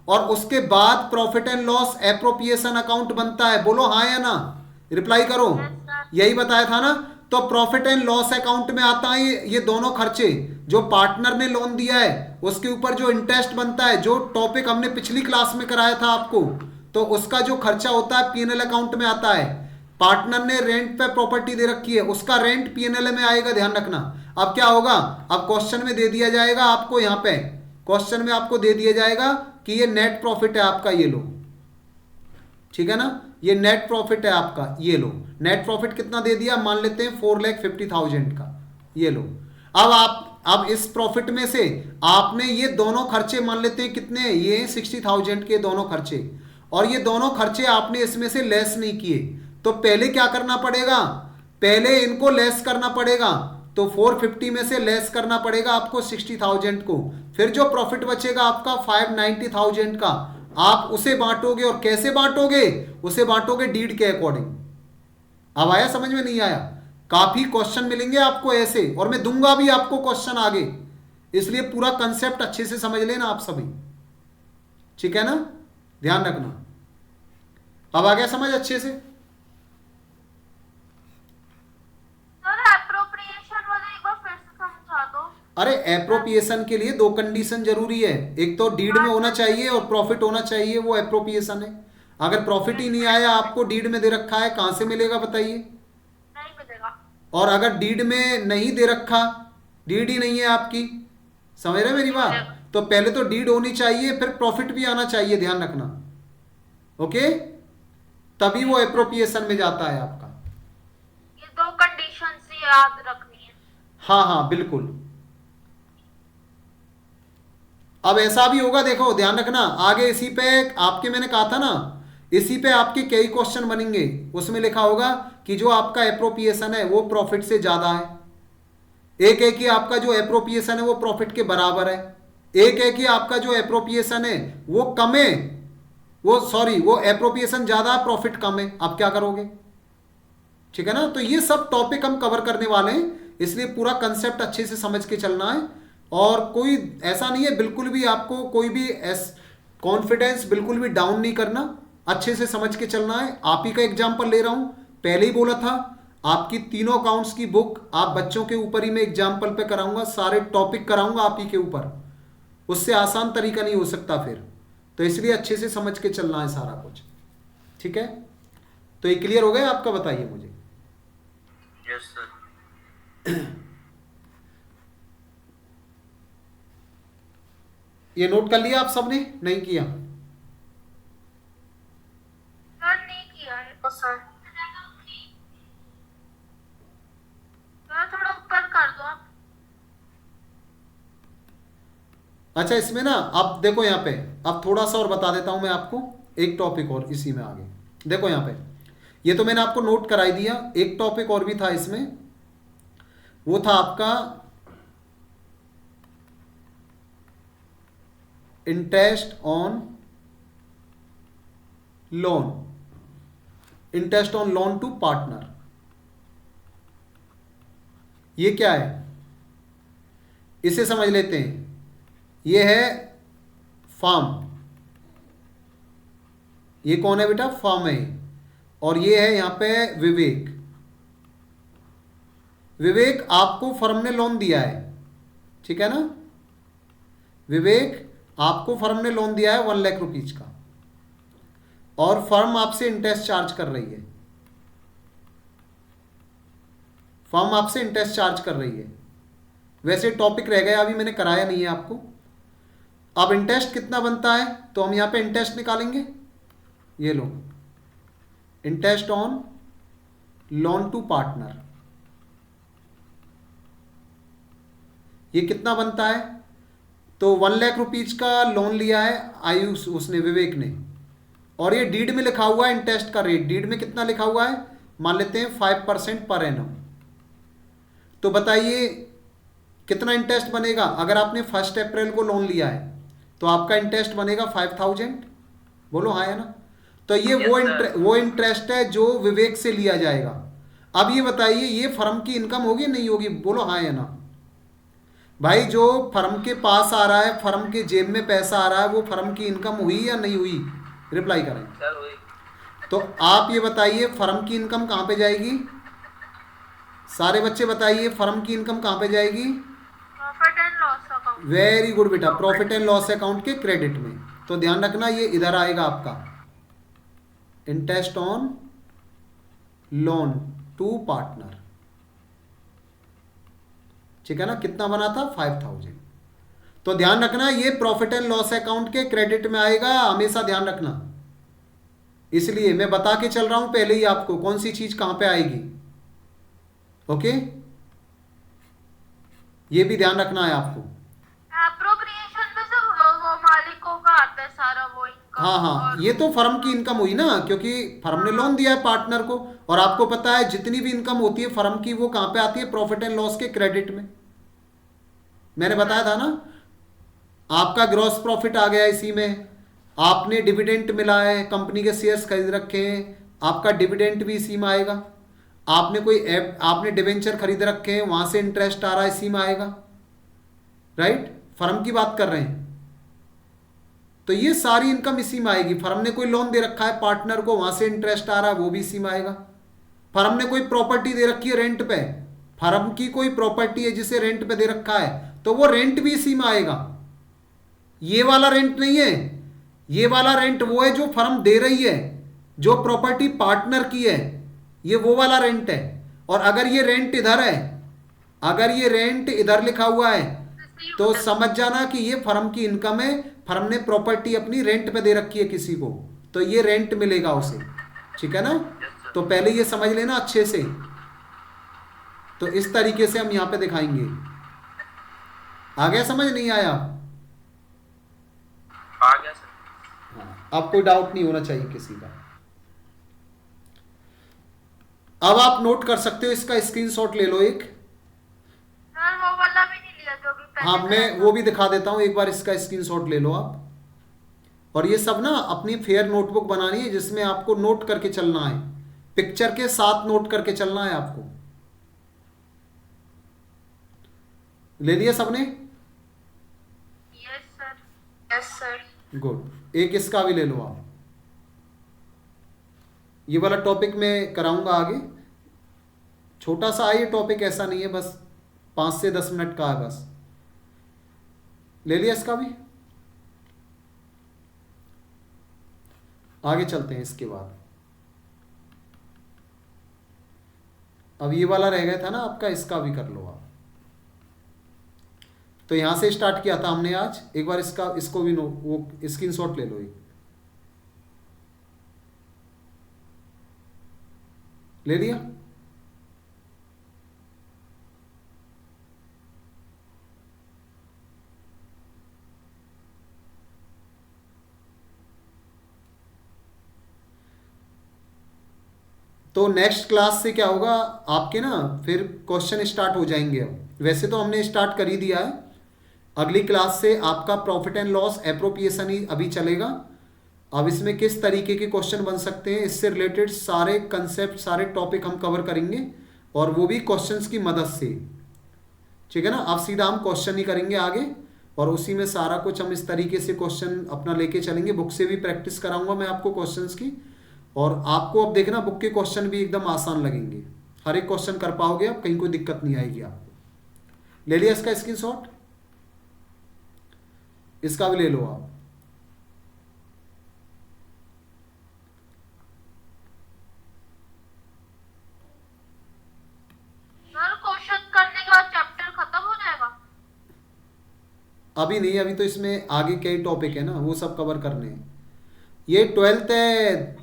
और उसके बाद profit and loss appropriation account बनता है। बोलो हाँ या ना, रिप्लाई करो। यही बताया था ना? तो प्रॉफिट एंड लॉस अकाउंट में आता है ये दोनों खर्चे, जो पार्टनर ने लोन दिया है उसके ऊपर जो इंटरेस्ट बनता है, जो टॉपिक हमने पिछली क्लास में कराया था आपको, तो उसका जो खर्चा होता है पीएनएल अकाउंट में आता है। पार्टनर ने रेंट पे प्रॉपर्टी दे रखी है, उसका रेंट पीएनएल में आएगा, ध्यान रखना। अब क्या होगा? अब क्वेश्चन में दे दिया जाएगा आपको, यहाँ पे क्वेश्चन में आपको दे दिया जाएगा कि ये नेट प्रॉफिट है आपका, ये लो। ठीक है ना? ये नेट प्रॉफिट है आपका, ये लो। नेट प्रॉफिट कितना दे दिया? मान लेते हैं 4,50,000 का, ये लो। अब इस प्रॉफिट में से आपने ये दोनों खर्चे मान लेते हैं कितने, ये 60,000 के दोनों खर्चे, और ये दोनों खर्चे आपने इसमें से लेस नहीं किए। तो पहले क्या करना पड़ेगा? पहले इनको लेस करना पड़ेगा। तो 450 में से लेस करना पड़ेगा आपको 60,000 को। फिर जो प्रॉफिट बचेगा आपका 590,000 का, आप उसे बांटोगे। और कैसे बांटोगे? उसे बांटोगे डीड के अकॉर्डिंग। अब आया समझ में? नहीं आया? काफी क्वेश्चन मिलेंगे आपको ऐसे, और मैं दूंगा भी आपको क्वेश्चन आगे, इसलिए पूरा कंसेप्ट अच्छे से समझ लेना आप सभी। ठीक है ना? ध्यान रखना। अब आ गया समझ अच्छे से? अरे एप्रोप्रिएशन के लिए 2 कंडीशन जरूरी है, एक तो डीड में होना चाहिए और प्रॉफिट होना चाहिए, वो एप्रोप्रिएशन है। अगर प्रॉफिट ही नहीं आया, आपको डीड में दे रखा है, कहां से मिलेगा बताइए? नहीं मिलेगा। और अगर डीड में नहीं दे रखा, डीड ही नहीं है आपकी, समझ रहे मेरी बात, तो पहले तो डीड होनी चाहिए, फिर प्रॉफिट भी आना चाहिए, ध्यान रखना। ओके, तभी वो एप्रोप्रिएशन में जाता है आपका। ये दो कंडीशंस याद रखनी है। हाँ हाँ बिल्कुल। अब ऐसा भी होगा, देखो ध्यान रखना, आगे इसी पे आपके मैंने कहा था ना, इसी पे आपके कई क्वेश्चन बनेंगे। उसमें लिखा होगा कि जो आपका एप्रोप्रिएशन है वो प्रॉफिट से ज्यादा है, एक है कि आपका जो एप्रोप्रिएशन है वो प्रॉफिट के बराबर है, एक है कि आपका जो एप्रोप्रिएशन है वो कम है, वो एप्रोप्रिएशन ज्यादा है, प्रॉफिट कम है। आप क्या करोगे? ठीक है ना। तो ये सब टॉपिक हम कवर करने वाले हैं, इसलिए पूरा कंसेप्ट अच्छे से समझ के चलना है। और कोई ऐसा नहीं है, बिल्कुल भी आपको कोई भी कॉन्फिडेंस बिल्कुल भी डाउन नहीं करना, अच्छे से समझ के चलना है। आप ही का एग्जाम्पल ले रहा हूं, पहले ही बोला था आपकी तीनों अकाउंट्स की बुक आप बच्चों के ऊपर ही मैं एग्जाम्पल पे कराऊंगा, सारे टॉपिक कराऊंगा आप ही के ऊपर, उससे आसान तरीका नहीं हो सकता फिर। तो इसलिए अच्छे से समझ के चलना है सारा कुछ। ठीक है, तो ये क्लियर हो गया आपका? बताइए मुझे। Yes sir. ये नोट कर लिया आप सबने? नहीं किया? सर नहीं किया है। तो सर सर थोड़ा ऊपर कर दो आप। अच्छा, इसमें ना अब देखो यहाँ पे, अब थोड़ा सा और बता देता हूं मैं आपको, एक टॉपिक और इसी में आगे। देखो यहाँ पे, ये तो मैंने आपको नोट कराई दिया, एक टॉपिक और भी था इसमें, वो था आपका interest on loan, interest on loan to partner. ये क्या है, इसे समझ लेते हैं। ये है फर्म, ये कौन है बेटा? फर्म है। और ये है यहां पे विवेक। विवेक आपको फर्म ने लोन दिया है, ठीक है ना? विवेक आपको फर्म ने लोन दिया है 1 लाख रुपीज का, और फर्म आपसे इंटरेस्ट चार्ज कर रही है, फर्म आपसे इंटरेस्ट चार्ज कर रही है। वैसे टॉपिक रह गया, अभी मैंने कराया नहीं है आपको। अब इंटरेस्ट कितना बनता है, तो हम यहां पे इंटरेस्ट निकालेंगे। ये लो, interest on loan to partner, ये कितना बनता है? तो 1 लाख रुपीज का लोन लिया है आयुष, उसने, विवेक ने, और ये डीड में लिखा हुआ है इंटरेस्ट का रेट। डीड में कितना लिखा हुआ है? मान लेते हैं 5% पर एनम। तो बताइए कितना इंटरेस्ट बनेगा? अगर आपने 1 अप्रैल को लोन लिया है तो आपका इंटरेस्ट बनेगा 5000। बोलो हाँ या ना? तो ये वो इंटरेस्ट है जो विवेक से लिया जाएगा। अब ये बताइए, ये फर्म की इनकम होगी नहीं होगी? बोलो हाँ या ना? भाई जो फर्म के पास आ रहा है, फर्म के जेब में पैसा आ रहा है, वो फर्म की इनकम हुई या नहीं हुई? रिप्लाई करें। सर वही। तो आप ये बताइए, फर्म की इनकम कहां पे जाएगी? सारे बच्चे बताइए, फर्म की इनकम कहां पे जाएगी? Profit and loss account. Very good बेटा, प्रॉफिट एंड लॉस अकाउंट के क्रेडिट में। तो ध्यान रखना, ये इधर आएगा आपका interest on loan to partner. ठीक है ना? कितना बना था? 5000। तो ध्यान रखना, ये प्रॉफिट एंड लॉस अकाउंट के क्रेडिट में आएगा, हमेशा ध्यान रखना। इसलिए मैं बता के चल रहा हूं पहले ही आपको कौन सी चीज कहां पे आएगी। ओके, ये भी ध्यान रखना है आपको। एप्रोप्रिएशन में से वो मालिकों का आता है सारा वो इनकम। हाँ हाँ, ये तो फर्म की इनकम हुई ना, क्योंकि फर्म ने लोन दिया है पार्टनर को। और आपको पता है जितनी भी इनकम होती है फर्म की, वो कहां पे आती है? प्रॉफिट एंड लॉस के क्रेडिट में। मैंने बताया था ना, आपका ग्रॉस प्रॉफिट आ गया इसी में, आपने डिविडेंड मिला है, कंपनी के शेयर्स खरीद रखे हैं, आपका डिविडेंड भी इसी में आएगा। आपने डिवेंचर खरीद रखे हैं, वहां से इंटरेस्ट आ रहा है, इसी में आएगा। राइट, फर्म की बात कर रहे हैं। तो ये सारी इनकम इसी में आएगी। फर्म ने कोई लोन दे रखा है पार्टनर को, वहां से इंटरेस्ट आ रहा है, वो भी इसी में आएगा। फर्म ने कोई प्रॉपर्टी दे रखी है रेंट पे, फर्म की कोई प्रॉपर्टी है जिसे रेंट पे दे रखा है, तो वो रेंट भी इसी में आएगा। ये वाला रेंट नहीं है, ये वाला रेंट वो है जो फर्म दे रही है, जो प्रॉपर्टी पार्टनर की है, ये वो वाला रेंट है। और अगर ये रेंट इधर है, अगर ये रेंट इधर लिखा हुआ है, तो समझ जाना कि ये फर्म की इनकम है, फर्म ने प्रॉपर्टी अपनी रेंट पे दे रखी है किसी को, तो ये रेंट मिलेगा उसे, ठीक है ना। तो पहले ये समझ लेना अच्छे से। तो इस तरीके से हम यहाँ पे दिखाएंगे। आ गया समझ, नहीं आया? आ गया सर। हाँ, अब कोई डाउट नहीं होना चाहिए किसी का। अब आप नोट कर सकते हो, इसका स्क्रीनशॉट ले लो एक। सर वो वाला भी नहीं लिया जो भी पहले हाँ, मैं करा था। वो भी दिखा देता हूँ, एक बार इसका स्क्रीनशॉट ले लो आप। और ये सब ना अपनी फेयर नोटबुक बनानी है जिसमें आपको नोट करके चलना है, पिक्चर के साथ नोट करके चलना है आपको। ले लिया सबने? Yes sir. Yes sir. Good. एक इसका भी ले लो आप। ये वाला टॉपिक मैं कराऊंगा आगे, छोटा सा है ये टॉपिक, ऐसा नहीं है, बस 5 से 10 मिनट का है बस। ले लिया इसका भी? आगे चलते हैं इसके बाद। अब ये वाला रह गया था ना आपका, इसका भी कर लो आप। तो यहां से स्टार्ट किया था हमने आज, एक बार इसको भी वो स्क्रीनशॉट ले लो एक। ले लिया? तो नेक्स्ट क्लास से क्या होगा आपके ना, फिर क्वेश्चन स्टार्ट हो जाएंगे। अब वैसे तो हमने स्टार्ट कर ही दिया है, अगली क्लास से आपका प्रॉफिट एंड लॉस एप्रोप्रिएशन ही अभी चलेगा। अब इसमें किस तरीके के क्वेश्चन बन सकते हैं, इससे रिलेटेड सारे कंसेप्ट, सारे टॉपिक हम कवर करेंगे, और वो भी क्वेश्चंस की मदद से, ठीक है ना। अब सीधा हम क्वेश्चन ही करेंगे आगे, और उसी में सारा कुछ हम इस तरीके से क्वेश्चन अपना लेके चलेंगे। बुक से भी प्रैक्टिस कराऊंगा मैं आपको क्वेश्चंस की, और आपको अब देखना बुक के क्वेश्चन भी एकदम आसान लगेंगे, हर एक क्वेश्चन कर पाओगे आप, कहीं कोई दिक्कत नहीं आएगी आपको। ले लिया इसका स्क्रीनशॉट? इसका भी ले लो आप। सर क्वेश्चन करने के बाद चैप्टर खत्म हो जाएगा? अभी नहीं, अभी तो इसमें आगे कई टॉपिक है ना, वो सब कवर करने हैं। ये 12th है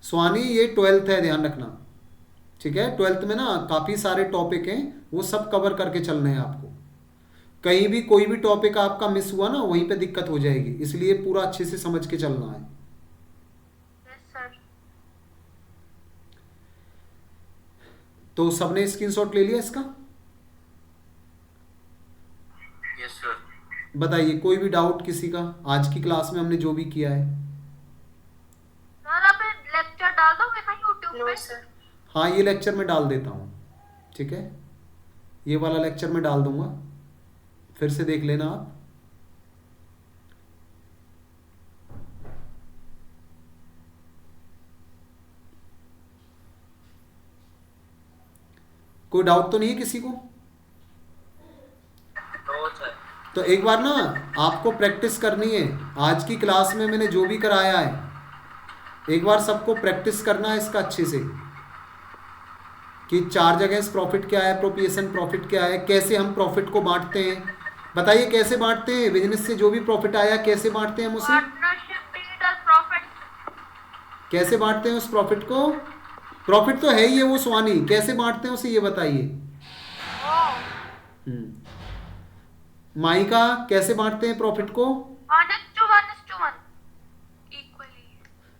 स्वानी, ये 12th है, ध्यान रखना, ठीक है। 12th में ना काफ़ी सारे टॉपिक हैं, वो सब कवर करके चलने हैं आपको। कहीं भी कोई भी टॉपिक आपका मिस हुआ ना, वहीं पे दिक्कत हो जाएगी, इसलिए पूरा अच्छे से समझ के चलना है। Yes sir. तो सबने स्क्रीनशॉट ले लिया इसका? Yes sir. बताइए कोई भी डाउट किसी का, आज की क्लास में हमने जो भी किया है। सर अब लेक्चर डाल दोगे ना यूट्यूब नो पे? सर। हाँ, ये लेक्चर मैं डाल देता हूँ, ठीक है, ये वाला लेक्चर मैं डाल दूंगा, फिर से देख लेना आप। कोई डाउट तो नहीं है किसी को? No sir. तो एक बार ना आपको प्रैक्टिस करनी है, आज की क्लास में मैंने जो भी कराया है, एक बार सबको प्रैक्टिस करना है इसका अच्छे से, कि चार्ज अगेंस्ट प्रॉफिट क्या है, एप्रोप्रिएशन प्रॉफिट क्या है, कैसे हम प्रॉफिट को बांटते हैं। बताइए कैसे बांटते हैं, बिजनेस से जो भी प्रॉफिट आया कैसे बांटते हैं हम उसे, पार्टनरशिप डीड और प्रॉफिट। कैसे बांटते हैं उस प्रॉफिट को? प्रॉफिट तो है ही है वो स्वानी, कैसे बांटते हैं उसे ये बताइए। माइका कैसे बांटते हैं प्रॉफिट को? 1:1 इक्वली।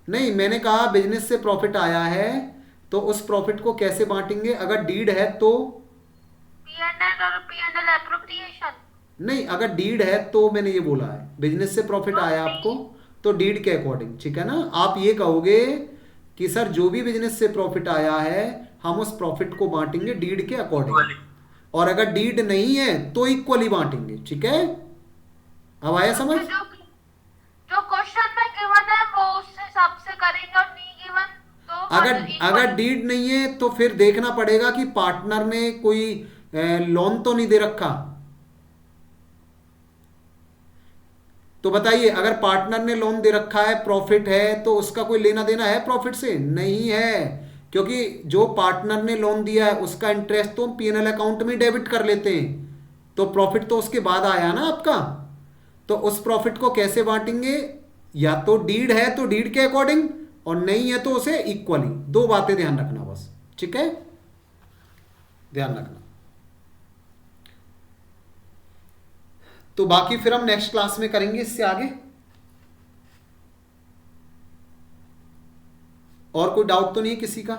नहीं, मैंने कहा बिजनेस से प्रॉफिट आया है तो उस प्रॉफिट को कैसे बांटेंगे, अगर डीड है तो? P&L और P&L एप्रोप्रिएशन। नहीं, अगर डीड है तो मैंने ये बोला है, बिजनेस से प्रॉफिट आया आपको तो डीड के अकॉर्डिंग, ठीक है ना। आप ये कहोगे कि सर जो भी बिजनेस से प्रॉफिट आया है हम उस प्रॉफिट को बांटेंगे डीड के अकॉर्डिंग, और अगर डीड नहीं है तो इक्वली बांटेंगे, ठीक है। अब आया समझ? जो क्वेश्चन में गिवन है वो उस हिसाब से करेंगे, और नहीं गिवन तो अगर डीड नहीं है तो फिर देखना पड़ेगा कि पार्टनर ने कोई लोन तो नहीं दे रखा। तो बताइए, अगर पार्टनर ने लोन दे रखा है, प्रॉफिट है, तो उसका कोई लेना देना है प्रॉफिट से? नहीं है, क्योंकि जो पार्टनर ने लोन दिया है उसका इंटरेस्ट तो पीएनएल अकाउंट में डेबिट कर लेते हैं, तो प्रॉफिट तो उसके बाद आया ना आपका। तो उस प्रॉफिट को कैसे बांटेंगे, या तो डीड है तो डीड के अकॉर्डिंग, और नहीं है तो उसे इक्वली। दो बातें ध्यान रखना बस, ठीक है, ध्यान रखना। तो बाकी फिर हम नेक्स्ट क्लास में करेंगे इससे आगे। और कोई डाउट तो नहीं है किसी का?